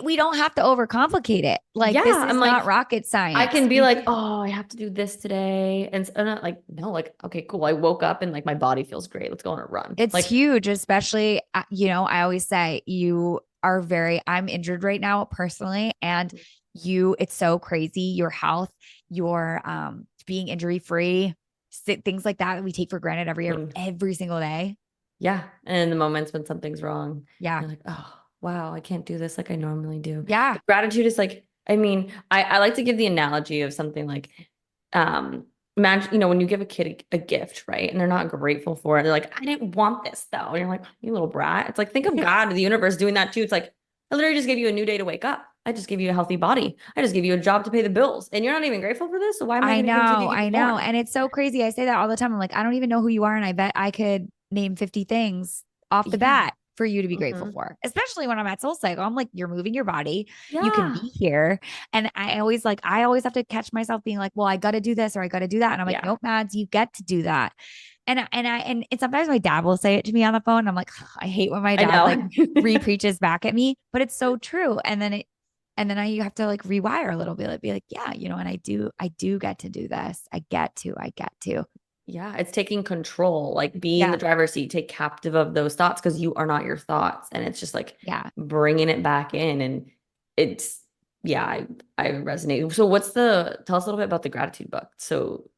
We don't have to overcomplicate it. Like this yeah. is I'm not like, rocket I science. can be like, oh, I have to do this today. And I'm not like, no, like, okay, cool. I woke up and like my body feels great. Let's go on a run. It's Like, huge, especially, I always say I'm injured right now personally. And it's so crazy. Your health, your being injury free, things like that we take for granted when, every single day. yeah. And in the moments when something's wrong, Yeah. you're like, oh, wow, I can't do this like I normally do. Yeah. But gratitude is like, I mean, I like to give the analogy of something like, imagine, when you give a kid a gift, right? And they're not grateful for it. They're like, I didn't want this though. And you're like, you little brat. It's like, think of God, the universe doing that too. It's like, I literally just gave you a new day to wake up. I just gave you a healthy body. I just gave you a job to pay the bills. And you're not even grateful for this. So why am I I going to continue know. to give I you know. more? And it's so crazy. I say that all the time. I'm like, I don't even know who you are. And I bet I could name 50 things off the Yeah. bat for you to be grateful Mhm. for, especially when I'm at Soul Cycle. I'm like, you're moving your body. You can Yeah. be here. And I always have to catch myself being like, well, I got to do this or I got to do that. And I'm like, Yeah. nope, Mads, you get to do that. And sometimes my dad will say it to me on the phone. I'm like, I hate when my I dad like know. re-preaches back at me, but it's so true. You have to like rewire a little bit, like, be like, yeah, and I do get to do this. I get to. Yeah, it's taking control, like be in the Yeah. driver's seat, take captive of those thoughts because you are not your thoughts. And it's just like Yeah. bringing it back in. And it's, yeah, I resonate. So tell us a little bit about the gratitude book. So,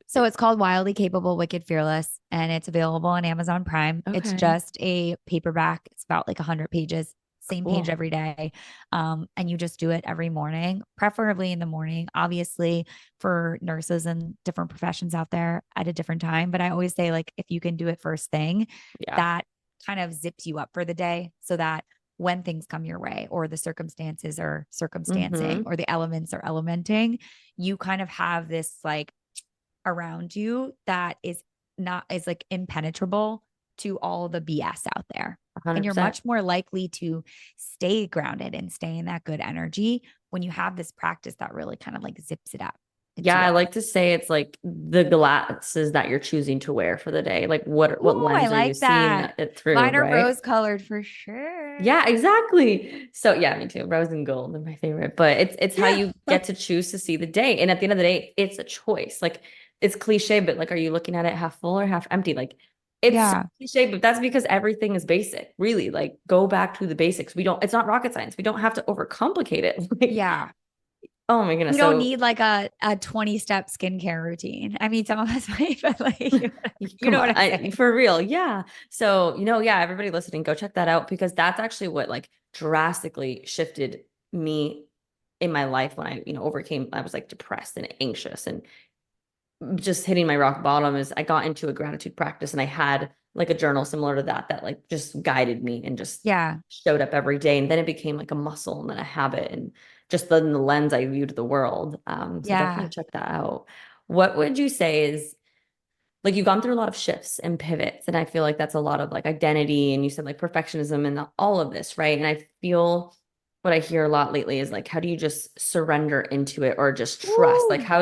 So it's called Wildly Capable, Wicked Fearless, and it's available on Amazon Prime. It's okay. just a paperback. It's about like 100 pages, same page Cool. every day. And you just do it every morning, preferably in the morning, obviously for nurses and different professions out there at a different time. But I always say, like, if you can do it first thing, Yeah. that kind of zips you up for the day so that when things come your way or the circumstances are circumstancing Mm-hmm. or the elements are elementing, you kind of have this like around you that is not is like impenetrable to all the BS out there. And you're 100%. much more likely to stay grounded and stay in that good energy when you have this practice that really kind of like zips it up. It's Yeah, I you. like to say it's like the glasses that you're choosing to wear for the day. Like what Ooh, I lens are you like seeing that. it through, Mine are right? rose colored for sure. Yeah, exactly. So yeah, me too. Rose and gold are my favorite, but it's how Yeah. you get to choose to see the day. And at the end of the day, it's a choice. Like it's cliche, but like, are you looking at it half full or half empty? Like it's so Yeah. cliche, but that's because everything is basic. Really, like go back to the basics. It's not rocket science. We don't have to overcomplicate it. Like, Yeah. oh my We goodness. don't So need like a 20-step skincare routine. I mean, some of us might, but like, you come know on, what I'm saying? for real. Yeah. So, yeah, everybody listening, go check that out because that's actually what like drastically shifted me in my life when I, overcame, I was like depressed and anxious and just hitting my rock bottom is I got into a gratitude practice and I had like a journal similar to that like just guided me and just Yeah. showed up every day. And then it became like a muscle and then a habit and just then the lens I viewed the world. So definitely Yeah. check that out. What would you say is like you've gone through a lot of shifts and pivots and I feel like that's a lot of like identity and you said like perfectionism and all of this, right? And I feel what I hear a lot lately is like how do you just surrender into it or just trust, like Woo. how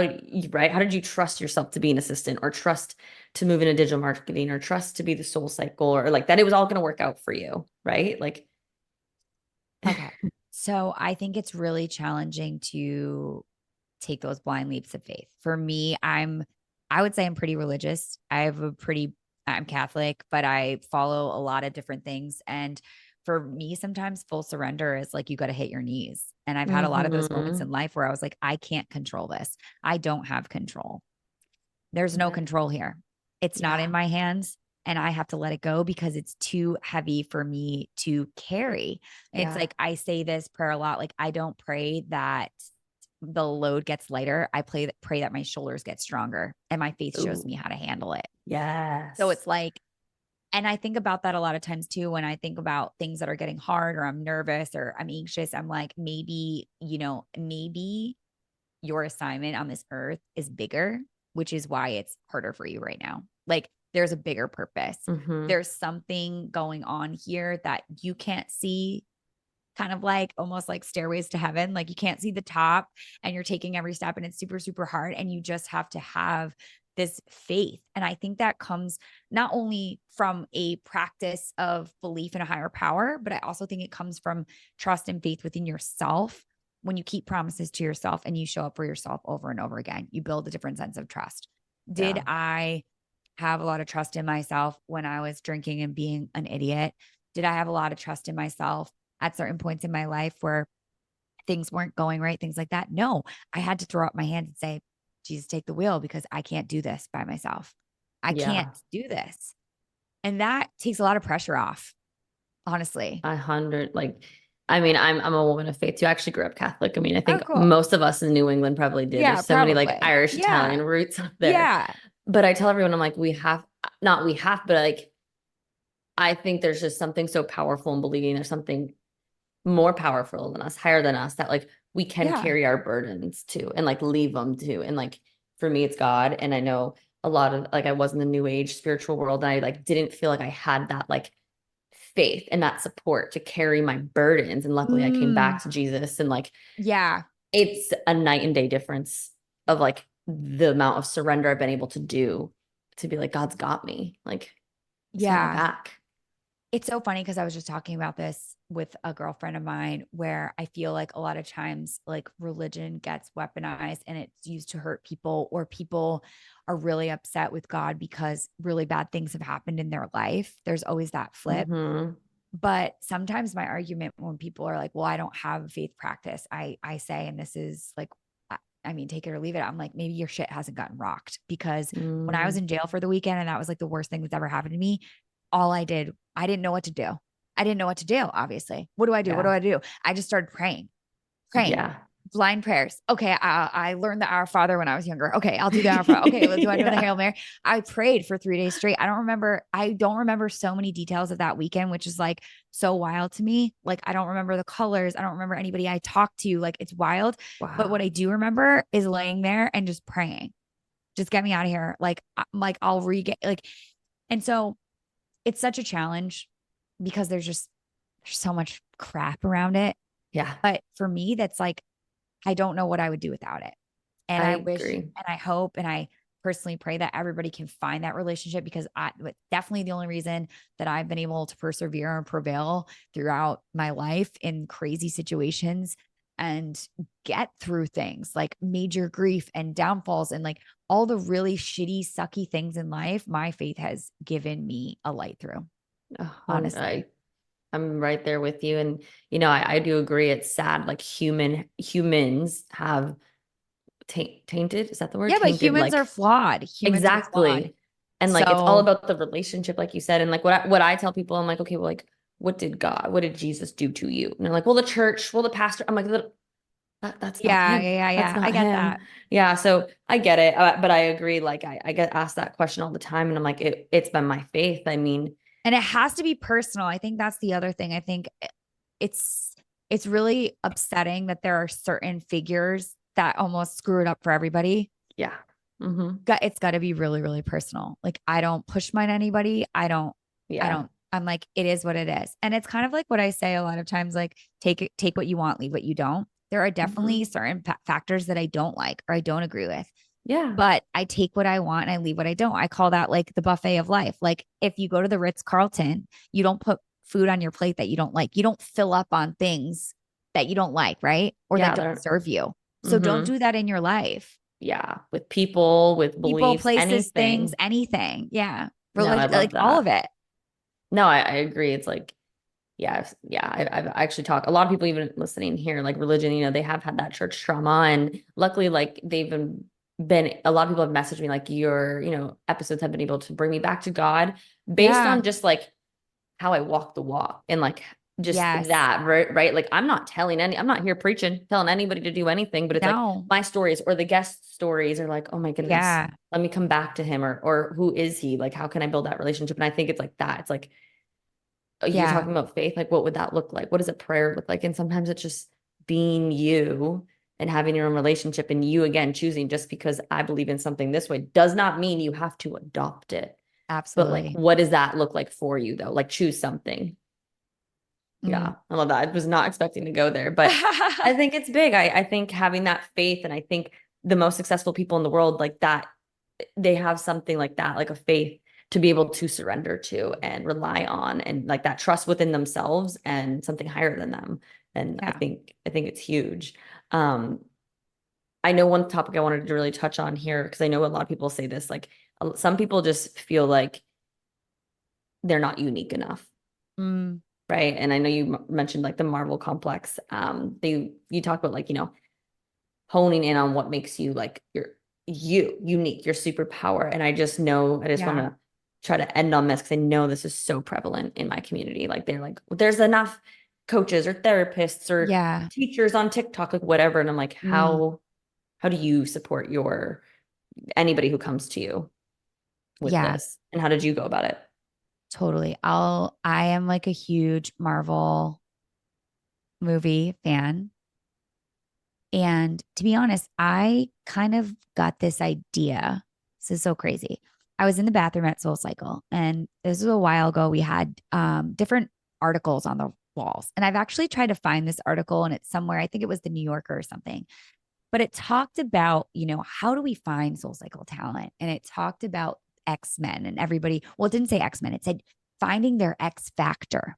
right, how did you trust yourself to be an assistant or trust to move into digital marketing or trust to be the soul cycle or like that it was all going to work out for you, right? Like Okay. So I think it's really challenging to take those blind leaps of faith. For me, I would say I'm pretty religious. I'm Catholic, but I follow a lot of different things. And for me, sometimes full surrender is like you got to hit your knees. And I've had a lot of those moments mm-hmm. in life where I was like, I can't control this. I don't have control. There's no Yeah. control here. It's not in Yeah. my hands. And I have to let it go because it's too heavy for me to carry. It's Yeah. like I say this prayer a lot. Like, I don't pray that the load gets lighter. Pray that my shoulders get stronger and my faith shows Ooh, me how to handle it. So yes. it's like, and I think about that a lot of times too. When I think about things that are getting hard or I'm nervous or I'm anxious, I'm like, maybe your assignment on this earth is bigger, which is why it's harder for you right now. Like there's a bigger purpose. Mm-hmm. There's something going on here that you can't see, kind of like almost like stairways to heaven. Like you can't see the top and you're taking every step and it's super, super hard. And you just have to have this faith. And I think that comes not only from a practice of belief in a higher power, but I also think it comes from trust and faith within yourself. When you keep promises to yourself and you show up for yourself over and over again, you build a different sense of trust. Did Yeah. I have a lot of trust in myself when I was drinking and being an idiot? Did I have a lot of trust in myself at certain points in my life where things weren't going right, things like that? No, I had to throw up my hands and say, Jesus, take the wheel because I can't do this by myself. I can't Yeah. do this. And that takes a lot of pressure off, honestly. 100 like I mean I'm a woman of faith too. I actually grew up Catholic. I mean I Oh, think cool. most of us in New England probably did. Yeah, There's so many like probably. Irish Yeah. Italian roots up there, Yeah. but I tell everyone I'm like we have not we have but like I think there's just something so powerful in believing there's something more powerful than us, higher than us, that like we can Yeah. carry our burdens too and like leave them too. And like for me, it's God. And I know a lot of like I was in the new age spiritual world and I like didn't feel like I had that like faith and that support to carry my burdens. And luckily I came Mm, back to Jesus and like yeah. it's a night and day difference of like the amount of surrender I've been able to do to be like, God's got me. Like he's got my Yeah. back. It's so funny because I was just talking about this with a girlfriend of mine where I feel like a lot of times like religion gets weaponized and it's used to hurt people, or people are really upset with God because really bad things have happened in their life. There's always that flip. Mm-hmm. But sometimes my argument when people are like, well, I don't have a faith practice, I say, and this is like, I mean, take it or leave it. I'm like, maybe your shit hasn't gotten rocked, because when I was Mm, in jail for the weekend and that was like the worst thing that's ever happened to me, all I did, I didn't know what to do. I didn't know what to do, obviously. What do I do? What do Yeah. I do? I just started praying, Yeah. blind prayers. Okay. I learned the Our Father when I was younger. Okay. I'll do the Our Father. Okay. Do I know the Yeah. Hail Mary? I prayed for 3 days straight. I don't remember so many details of that weekend, which is like so wild to me. Like, I don't remember the colors. I don't remember anybody I talked to. Like, it's wild. But what Wow. I do remember is laying there and just praying, just get me out of here. Like I'll re-get like, and so it's such a challenge because there's so much crap around it. Yeah. But for me, that's like, I don't know what I would do without it. And I I wish agree. and I hope and I personally pray that everybody can find that relationship because definitely the only reason that I've been able to persevere and prevail throughout my life in crazy situations and get through things like major grief and downfalls and like all the really shitty, sucky things in life, my faith has given me a light through, honestly. I'm right there with you. And, I do agree. It's sad. Like humans have tainted, is that the word? Yeah, but Tainted, humans are like, flawed. Humans are flawed. exactly. And like, it's all So, about the relationship, like you said. And like, what I tell people, I'm like, okay, well, like, what did Jesus do to you? And they're like, well, the church, well, the pastor. I'm like, that's not yeah, him. yeah, yeah, That's yeah. I not get him. that. Yeah. So I get it. But I agree. Like, I get asked that question all the time. And I'm like, it's been my faith. I mean, And it has to be personal. I think that's the other thing. I think it's it's really upsetting that there are certain figures that almost screw it up for everybody. yeah. Hmm. It's got to be really, really personal. Like I don't push mine anybody. I Yeah. don't, I'm like, it is what it is. And it's kind of like what I say a lot of times, like take what you want, leave what you don't. There are definitely Hmm. certain factors that I don't like or I don't agree with, Yeah. but I take what I want and I leave what I don't. I call that like the buffet of life. Like if you go to the Ritz Carlton, you don't put food on your plate that you don't like. You don't fill up on things that you don't like, right? Or that Yeah. don't They're, serve you. So don't hmm do that in your life. yeah. With people, with People, beliefs, places, things, anything. anything. Yeah. No, I Like love all of that. it. No, I agree. It's like, yeah, yeah. I've actually talked, a lot of people even listening here, like religion, they have had that church trauma. And luckily, like they've been, a lot of people have messaged me like your, episodes have been able to bring me back to God based Yeah. on just like how I walk the walk and like just Yes. that, right? Right. Like I'm not here preaching, telling anybody to do anything, but it's like No. my stories or the guest stories are like, oh my goodness, Yeah. let me come back to him or who is he? Like, how can I build that relationship? And I think it's like that. It's like, you're Yeah. talking about faith, like what would that look like? What does a prayer look like? And sometimes it's just being you and having your own relationship and you again choosing just because I believe in something this way does not mean you have to adopt it. But like, Absolutely. what does that look like for you though? Like choose something. Mm. Yeah, I love that. I was not expecting to go there, but I think it's big. I think having that faith, and I think the most successful people in the world, like that, they have something like that, like a faith to be able to surrender to and rely on, and like that trust within themselves and something higher than them. And I Yeah. think I think it's huge. Um, I know one topic I wanted to really touch on here because I know a lot of people say this, like some people just feel like they're not unique enough. Mm. Right. And I know you mentioned like the Marvel complex. You talk about like, honing in on what makes you like you unique, your superpower. And I just want Yeah. to try to end on this because I know this is so prevalent in my community. Like they're like, there's enough coaches or therapists or Yeah. teachers on TikTok, like whatever. And I'm like, Mm. how do you support anybody who comes to you with Yeah. this? And how did you go about it? Totally. I am like a huge Marvel movie fan. And to be honest, I kind of got this idea. This is so crazy. I was in the bathroom at Soul Cycle, and this was a while ago. We had different articles on the walls. And I've actually tried to find this article, and it's somewhere, I think it was the New Yorker or something. But it talked about, how do we find Soul Cycle talent? And it talked about X-Men and everybody. Well, it didn't say X-Men, it said finding their X factor.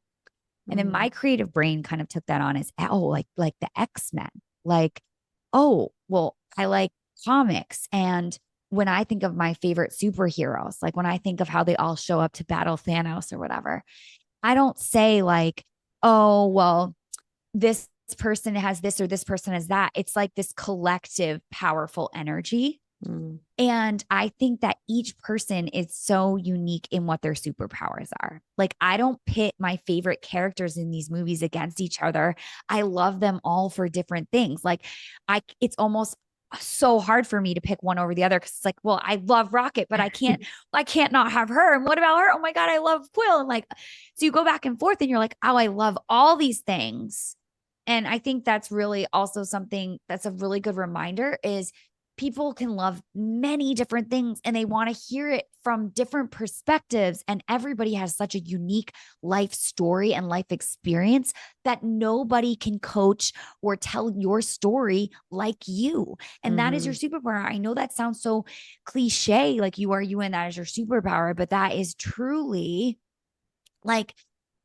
And then my Mm, creative brain kind of took that on as, oh, like the X-Men. Like, oh, well, I like comics. And when I think of my favorite superheroes, like when I think of how they all show up to battle Thanos or whatever, I don't say like, oh, well, this person has this or this person has that. It's like this collective, powerful energy. Mm. And I think that each person is so unique in what their superpowers are. Like, I don't pit my favorite characters in these movies against each other. I love them all for different things. Like, it's almost so hard for me to pick one over the other because it's like, well, I love Rocket, but I can't not have her. And what about her? Oh my God, I love Quill. And like, so you go back and forth and you're like, oh, I love all these things. And I think that's really also something that's a really good reminder is people can love many different things and they want to hear it from different perspectives. And everybody has such a unique life story and life experience that nobody can coach or tell your story like you. And that is your superpower. I know that sounds so cliche, like you are you and that is your superpower, but that is truly like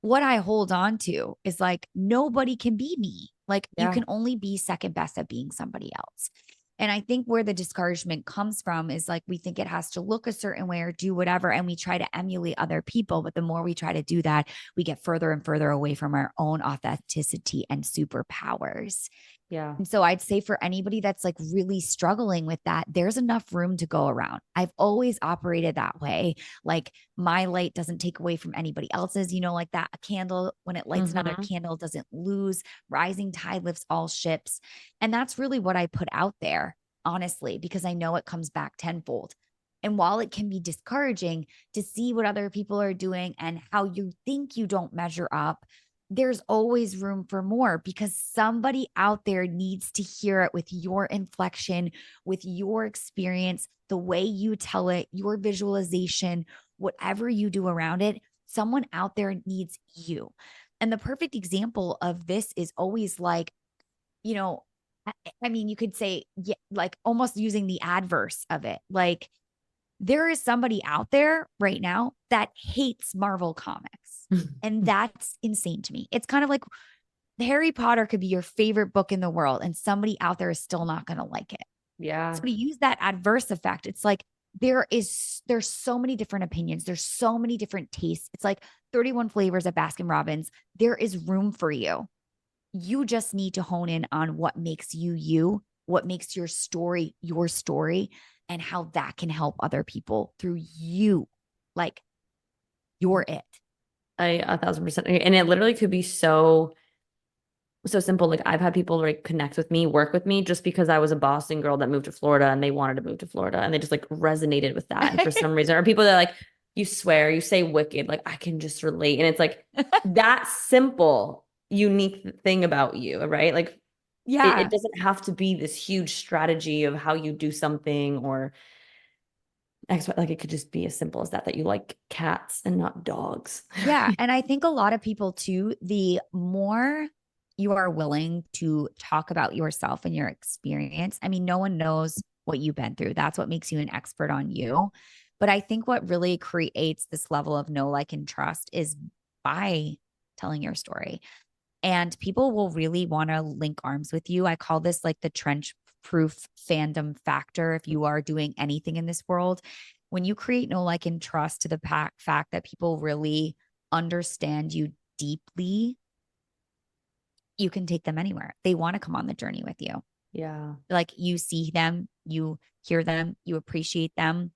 what I hold on to is like nobody can be me. Like you Yeah. can only be second best at being somebody else. And I think where the discouragement comes from is like we think it has to look a certain way or do whatever. And we try to emulate other people. But the more we try to do that, we get further and further away from our own authenticity and superpowers. Yeah. And so I'd say for anybody that's like really struggling with that, there's enough room to go around. I've always operated that way. Like my light doesn't take away from anybody else's, like that. A candle, when it lights another candle, doesn't lose. Rising tide lifts all ships. And that's really what I put out there, honestly, because I know it comes back tenfold. And while it can be discouraging to see what other people are doing and how you think you don't measure up, there's always room for more because somebody out there needs to hear it with your inflection, with your experience, the way you tell it, your visualization, whatever you do around it. Someone out there needs you. And the perfect example of this is always like, you know, I mean, you could say, yeah, like almost using the adverse of it. Like, there is somebody out there right now that hates Marvel comics. And that's insane to me. It's kind of like Harry Potter could be your favorite book in the world, and somebody out there is still not going to like it. Yeah. So to use that adverse effect, it's like there's so many different opinions. There's so many different tastes. It's like 31 flavors of Baskin Robbins. There is room for you. You just need to hone in on what makes you you, what makes your story, and how that can help other people through you. Like you're it. I 1,000% agree. And it literally could be so simple. Like I've had people like connect with me, work with me just because I was a Boston girl that moved to Florida and they wanted to move to Florida and they just like resonated with that. And for some reason, or people that like, you swear, you say wicked, like I can just relate. And it's like that simple, unique thing about you, right? Like it Yeah. doesn't have to be this huge strategy of how you do something or like it could just be as simple as that you like cats and not dogs. Yeah. And I think a lot of people too, the more you are willing to talk about yourself and your experience, I mean, no one knows what you've been through. That's what makes you an expert on you. But I think what really creates this level of know, like, and trust is by telling your story. And people will really want to link arms with you. I call this like the trench proof fandom factor. If you are doing anything in this world, when you create know, like, and trust to the fact that people really understand you deeply, you can take them anywhere. They want to come on the journey with you. Yeah. Like you see them, you hear them, you appreciate them.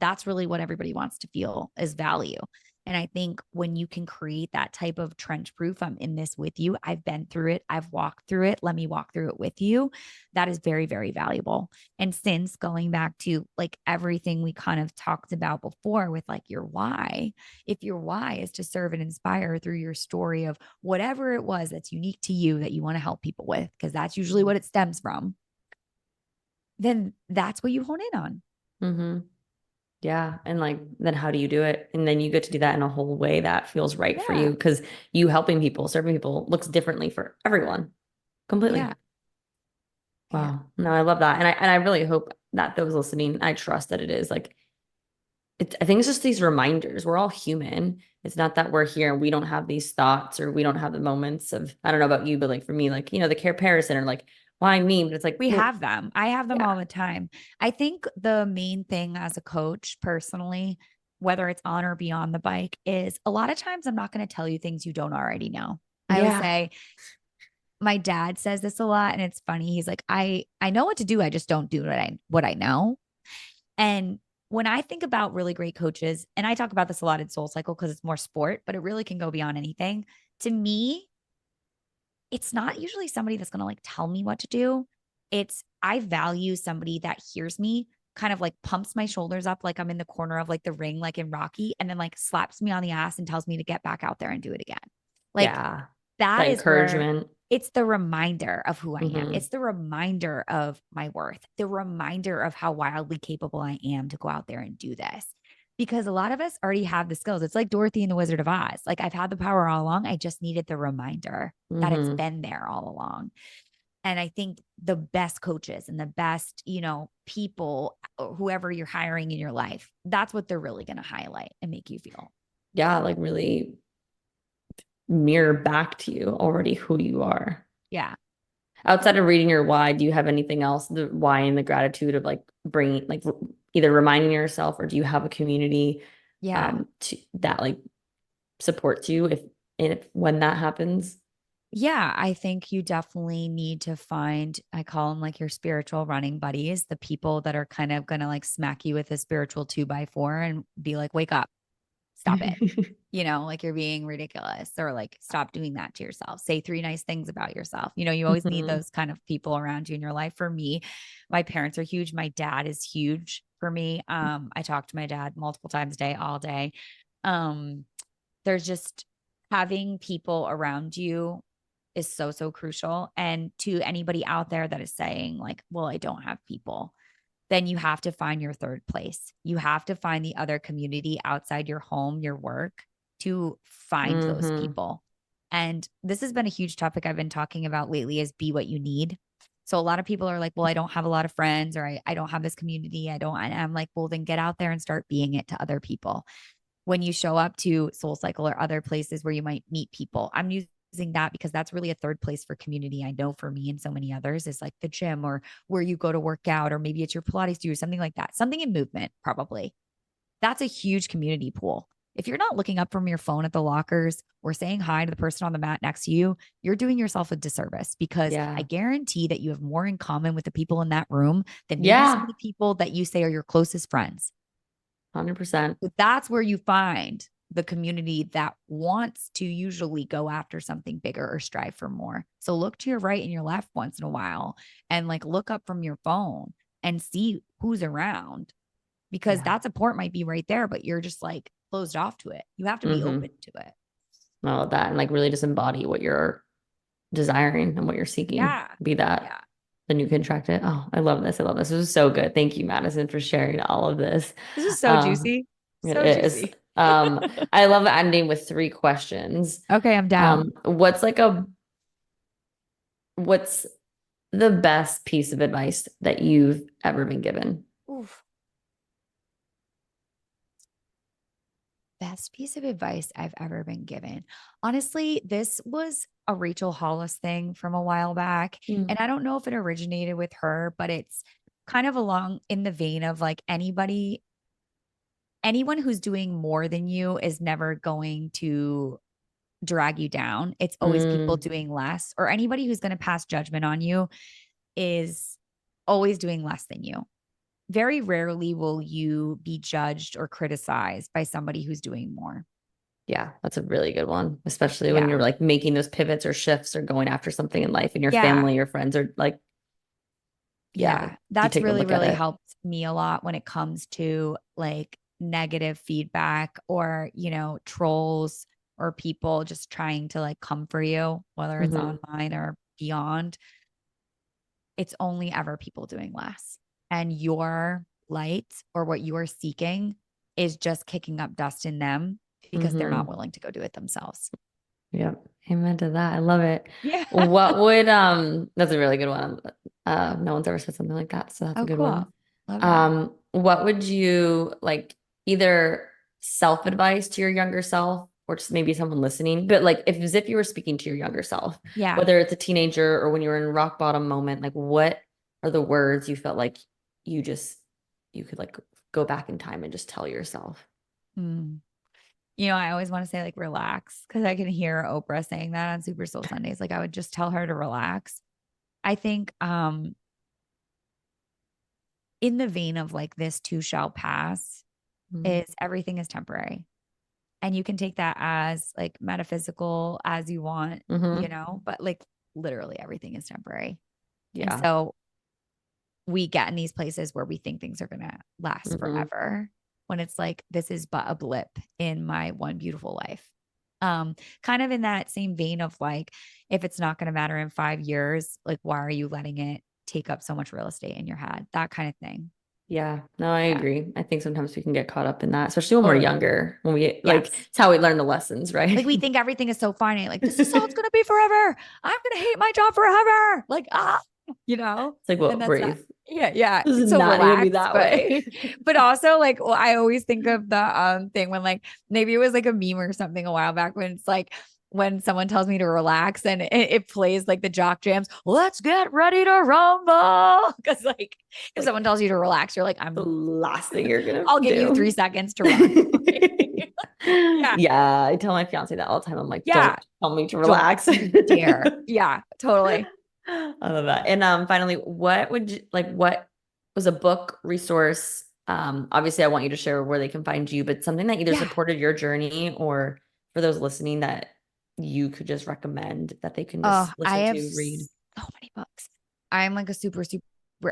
That's really what everybody wants to feel is value. And I think when you can create that type of trench proof, I'm in this with you. I've been through it. I've walked through it. Let me walk through it with you. That is very, very valuable. And since going back to like everything we kind of talked about before with like your why, if your why is to serve and inspire through your story of whatever it was that's unique to you that you want to help people with, because that's usually what it stems from, then that's what you hone in on. Mm-hmm. Yeah. And like, then how do you do it? And then you get to do that in a whole way that feels right for Yeah. you because you helping people, serving people looks differently for everyone completely. Yeah. Yeah. Wow. No, I love that. And I really hope that those listening, I trust that it is like, I think it's just these reminders. We're all human. It's not that we're here and we don't have these thoughts or we don't have the moments of, I don't know about you, but like for me, like, the comparison or like, why me? But it's like, We well, have them. I have them yeah. all the time. I think the main thing as a coach, personally, whether it's on or beyond the bike, is a lot of times I'm not going to tell you things you don't already know. I always Yeah. say, my dad says this a lot, and it's funny. He's like, I know what to do. I just don't do what I know. And when I think about really great coaches, and I talk about this a lot in Soul Cycle because it's more sport, but it really can go beyond anything. To me, it's not usually somebody that's going to like tell me what to do. It's I value somebody that hears me, kind of like pumps my shoulders up like I'm in the corner of like the ring, like in Rocky, and then like slaps me on the ass and tells me to get back out there and do it again. Like Yeah. that That is where encouragement. it's the reminder of who I am. Hmm. It's the reminder of my worth, the reminder of how wildly capable I am to go out there and do this. Because a lot of us already have the skills. It's like Dorothy and the Wizard of Oz. Like I've had the power all along. I just needed the reminder that it's Hmm. been there all along. And I think the best coaches and the best, people, whoever you're hiring in your life, that's what they're really going to highlight and make you feel. Yeah, like really mirror back to you already who you are. Yeah. Outside of reading your why, do you have anything else, the why and the gratitude of like bringing, like either reminding yourself, or do you have a community Yeah. that like supports you if when that happens? Yeah, I think you definitely need to find, I call them like your spiritual running buddies, the people that are kind of going to like smack you with a spiritual 2x4 and be like, wake up, stop it. Like you're being ridiculous, or like stop doing that to yourself. Say three nice things about yourself. You always need Mhm. those kind of people around you in your life. For me, my parents are huge. My dad is huge for me. I talk to my dad multiple times a day, all day. Um, there's just having people around you is so, so crucial. And to anybody out there that is saying, like, well, I don't have people, then you have to find your third place. You have to find the other community outside your home, your work, to find those Mhm. people. And this has been a huge topic I've been talking about lately is be what you need. So a lot of people are like, well, I don't have a lot of friends, or I don't have this community. I don't. And I'm like, well, then get out there and start being it to other people when you show up to Soul Cycle or other places where you might meet people. I'm using that because that's really a third place for community. I know for me and so many others is like the gym or where you go to work out, or maybe it's your Pilates studio, something like that, something in movement, probably. That's a huge community pool. If you're not looking up from your phone at the lockers or saying hi to the person on the mat next to you, you're doing yourself a disservice, because I Yeah. guarantee that you have more in common with the people in that room than maybe some of Yeah. the people that you say are your closest friends. 100%. But that's where you find the community that wants to usually go after something bigger or strive for more. So look to your right and your left once in a while, and like look up from your phone and see who's around, because Yeah. that support might be right there, but you're just like closed off to it. You have to be Hmm. open to it. All of that, and like really just embody what you're desiring and what you're seeking. Yeah. Be that, Yeah. then you can attract it. Oh, I love this. I love this. This is so good. Thank you, Madison, for sharing all of this. This is so Um, juicy. it So is. juicy. I love ending with three questions. Okay, I'm down. What's the best piece of advice that you've ever been given? Oof. Best piece of advice I've ever been given. Honestly, this was a Rachel Hollis thing from a while back. Mm. And I don't know if it originated with her, but it's kind of along in the vein of like anyone who's doing more than you is never going to drag you down. It's always people Mm. doing less, or anybody who's going to pass judgment on you is always doing less than you. Very rarely will you be judged or criticized by somebody who's doing more. Yeah, that's a really good one, especially when Yeah. you're like making those pivots or shifts or going after something in life and your Yeah. family, your friends are like, yeah, like Yeah. you That's take a really, look at really it. helped me a lot when it comes to like negative feedback or, trolls or people just trying to like come for you, whether it's Hmm. online or beyond. It's only ever people doing less. And your light or what you are seeking is just kicking up dust in them because they're not Hmm. willing to go do it themselves. Yep. Amen to that. I love it. Yeah. What would that's a really good one. No one's ever said something like that, so that's a Oh, good cool. one. Love it. What would you like, either self-advice to your younger self or just maybe someone listening, but like if as if you were speaking to your younger self, Yeah. whether it's a teenager or when you were in a rock bottom moment, like what are the words you felt like you just you could like go back in time and just tell yourself? Mm. I always want to say like relax, because I can hear Oprah saying that on Super Soul Sundays. Like I would just tell her to relax. I think in the vein of like this too shall pass, Mhm. is everything is temporary. And you can take that as like metaphysical as you want, Mhm. but like literally everything is temporary. And Yeah. so we get in these places where we think things are going to last Mhm. forever when it's like, this is but a blip in my one beautiful life. Kind of in that same vein of like, if it's not going to matter in 5 years, like, why are you letting it take up so much real estate in your head? That kind of thing. Yeah, no, I Yeah, agree. I think sometimes we can get caught up in that, especially when we're totally. younger, when we like, Yes. it's how we learn the lessons, Like right? we think everything is so finite. Like, this is how it's going to be forever. I'm going to hate my job forever. Like, It's like, well, and that's not, breathe. yeah, yeah. This is It's so not gonna be relaxed, that but, way. but also like, well, I always think of the thing when like, maybe it was like a meme or something a while back when it's like, when someone tells me to relax and it plays like the jock jams, let's get ready to rumble. Cause like, if Like someone tells you to relax, you're like, the last thing you're gonna I'll give you do. 3 seconds to run. Yeah. Yeah, I tell my fiance that all the time. I'm like, Yeah. don't tell me to Don't relax. you dare. Yeah, totally. I love that. And finally, what would you like what was a book resource? Obviously I want you to share where they can find you, but something that either Yeah. supported your journey or for those listening that you could just recommend that they can Oh, just I listen have to, read. so many books. I'm like a super, super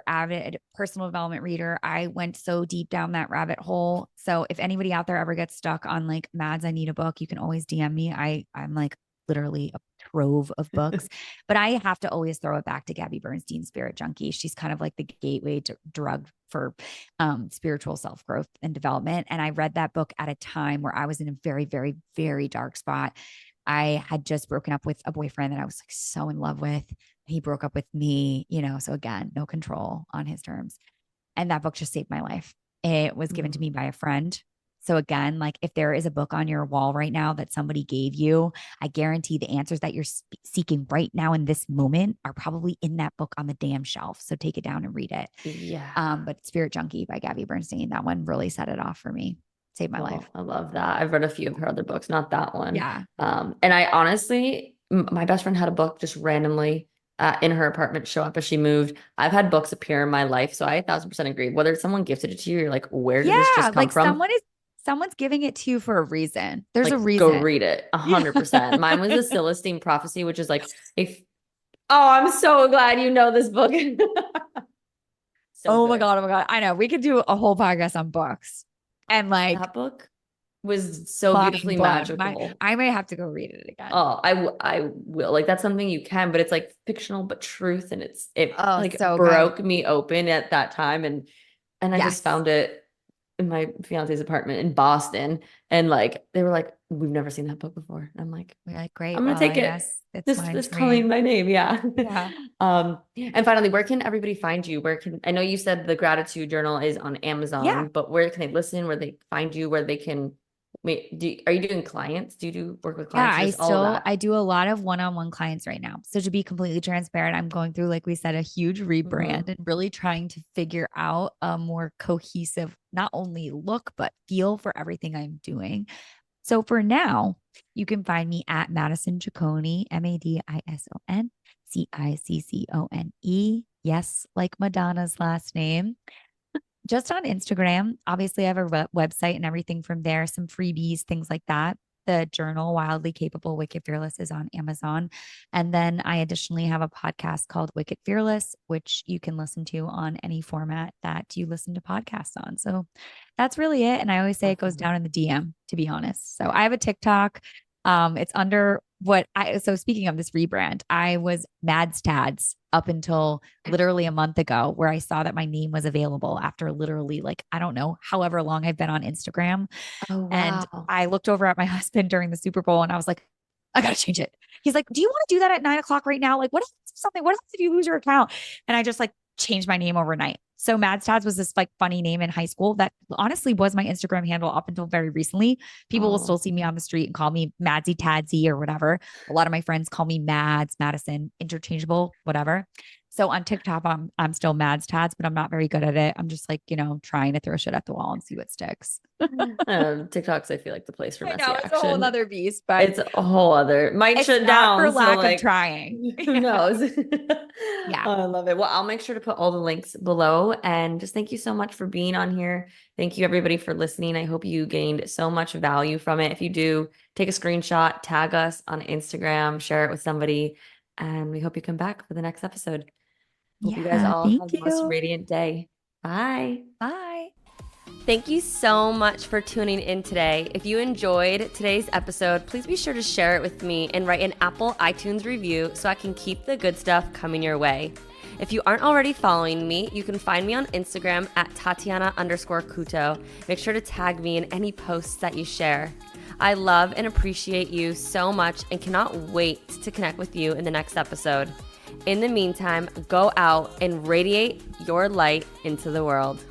avid personal development reader. I went so deep down that rabbit hole. So if anybody out there ever gets stuck on like, Mads, I need a book, you can always DM me. I'm like literally a trove of books, but I have to always throw it back to Gabby Bernstein's Spirit Junkie. She's kind of like the gateway to drug for spiritual self growth and development. And I read that book at a time where I was in a very, very, very dark spot. I had just broken up with a boyfriend that I was like so in love with. He broke up with me, so again, no control on his terms. And that book just saved my life. It was given to Mm. me by a friend. So again, like if there is a book on your wall right now that somebody gave you, I guarantee the answers that you're seeking right now in this moment are probably in that book on the damn shelf. So take it down and read it. Yeah. But Spirit Junkie by Gabby Bernstein, that one really set it off for me. Saved my life. Well, I love that. I've read a few of her other books, not that one. Yeah. And I honestly, my best friend had a book just randomly in her apartment show up as she moved. I've had books appear in my life, so I 1,000% agree. Whether someone gifted it to you, you're like, where did this just Yeah. come Like from? someone's giving it to you for a reason. There's a Like, go reason. read it. Yeah. 100%. Mine was the Celestine Prophecy, which is like, if oh, I'm so glad you know this book. So Oh my good. God. Oh my God. I know. We could do a whole podcast on books and like That book was so mind beautifully blown. magical. I may have to go read it again. Oh, I will. Like that's something you can, but it's like fictional but truth, and it Oh, like so good. broke me open at that time, and I just Yes. found it in my fiance's apartment in Boston, and like they were like, "We've never seen that book before." I'm like, We're like, "I'm great. gonna Well, take I it." guess it's Just mine just to calling read. my name, yeah. Yeah. And finally, where can everybody find you? Where can I know you said the gratitude journal is on Yeah. Amazon, but where can they listen? Where they find you? Where they can wait? Are you doing clients? Do you do work with Yeah, clients or just all of that? I do a lot of one-on-one clients right now. So to be completely transparent, I'm going through, like we said, a huge rebrand Mhm. and really trying to figure out a more cohesive, not only look, but feel for everything I'm doing. So for now, you can find me at Madison Ciccone, Madison Ciccone. Yes, like Madonna's last name. Just on Instagram. Obviously, I have a website and everything from there, some freebies, things like that. The journal, Wildly Capable, Wicked Fearless, is on Amazon. And then I additionally have a podcast called Wicked Fearless, which you can listen to on any format that you listen to podcasts on. So that's really it. And I always say it goes Awesome. down in the DM, to be honest. So I have a TikTok. It's under so speaking of this rebrand, I was Mads Tads up until literally a month ago, where I saw that my name was available after literally, like, I don't know, however long I've been on Instagram. Oh, And wow. I looked over at my husband during the Super Bowl and I was like, I gotta change it. He's like, do you want to do that at 9 o'clock right now? Like, what if something, what if you lose your account? And I just like changed my name overnight. So Mads Tads was this like funny name in high school that honestly was my Instagram handle up until very recently. People will still Oh, see me on the street and call me Madsy Tadsy or whatever. A lot of my friends call me Mads, Madison, interchangeable, whatever. So on TikTok, I'm still Mads Tads, but I'm not very good at it. I'm just like, trying to throw shit at the wall and see what sticks. TikTok's, I feel like, the place for I messy know it's a whole action. other beast, but It's a whole other, might it's shut not for down. So lack of like, trying. who knows? Yeah. Oh, I love it. Well, I'll make sure to put all the links below, and just thank you so much for being on here. Thank you everybody for listening. I hope you gained so much value from it. If you do, take a screenshot, tag us on Instagram, share it with somebody, and we hope you come back for the next episode. Hope you guys Yeah. all have Thank the most you. radiant day. Bye. Bye. Thank you so much for tuning in today. If you enjoyed today's episode, please be sure to share it with me and write an Apple iTunes review so I can keep the good stuff coming your way. If you aren't already following me, you can find me on Instagram at Tatiana_Kuto. Make sure to tag me in any posts that you share. I love and appreciate you so much and cannot wait to connect with you in the next episode. In the meantime, go out and radiate your light into the world.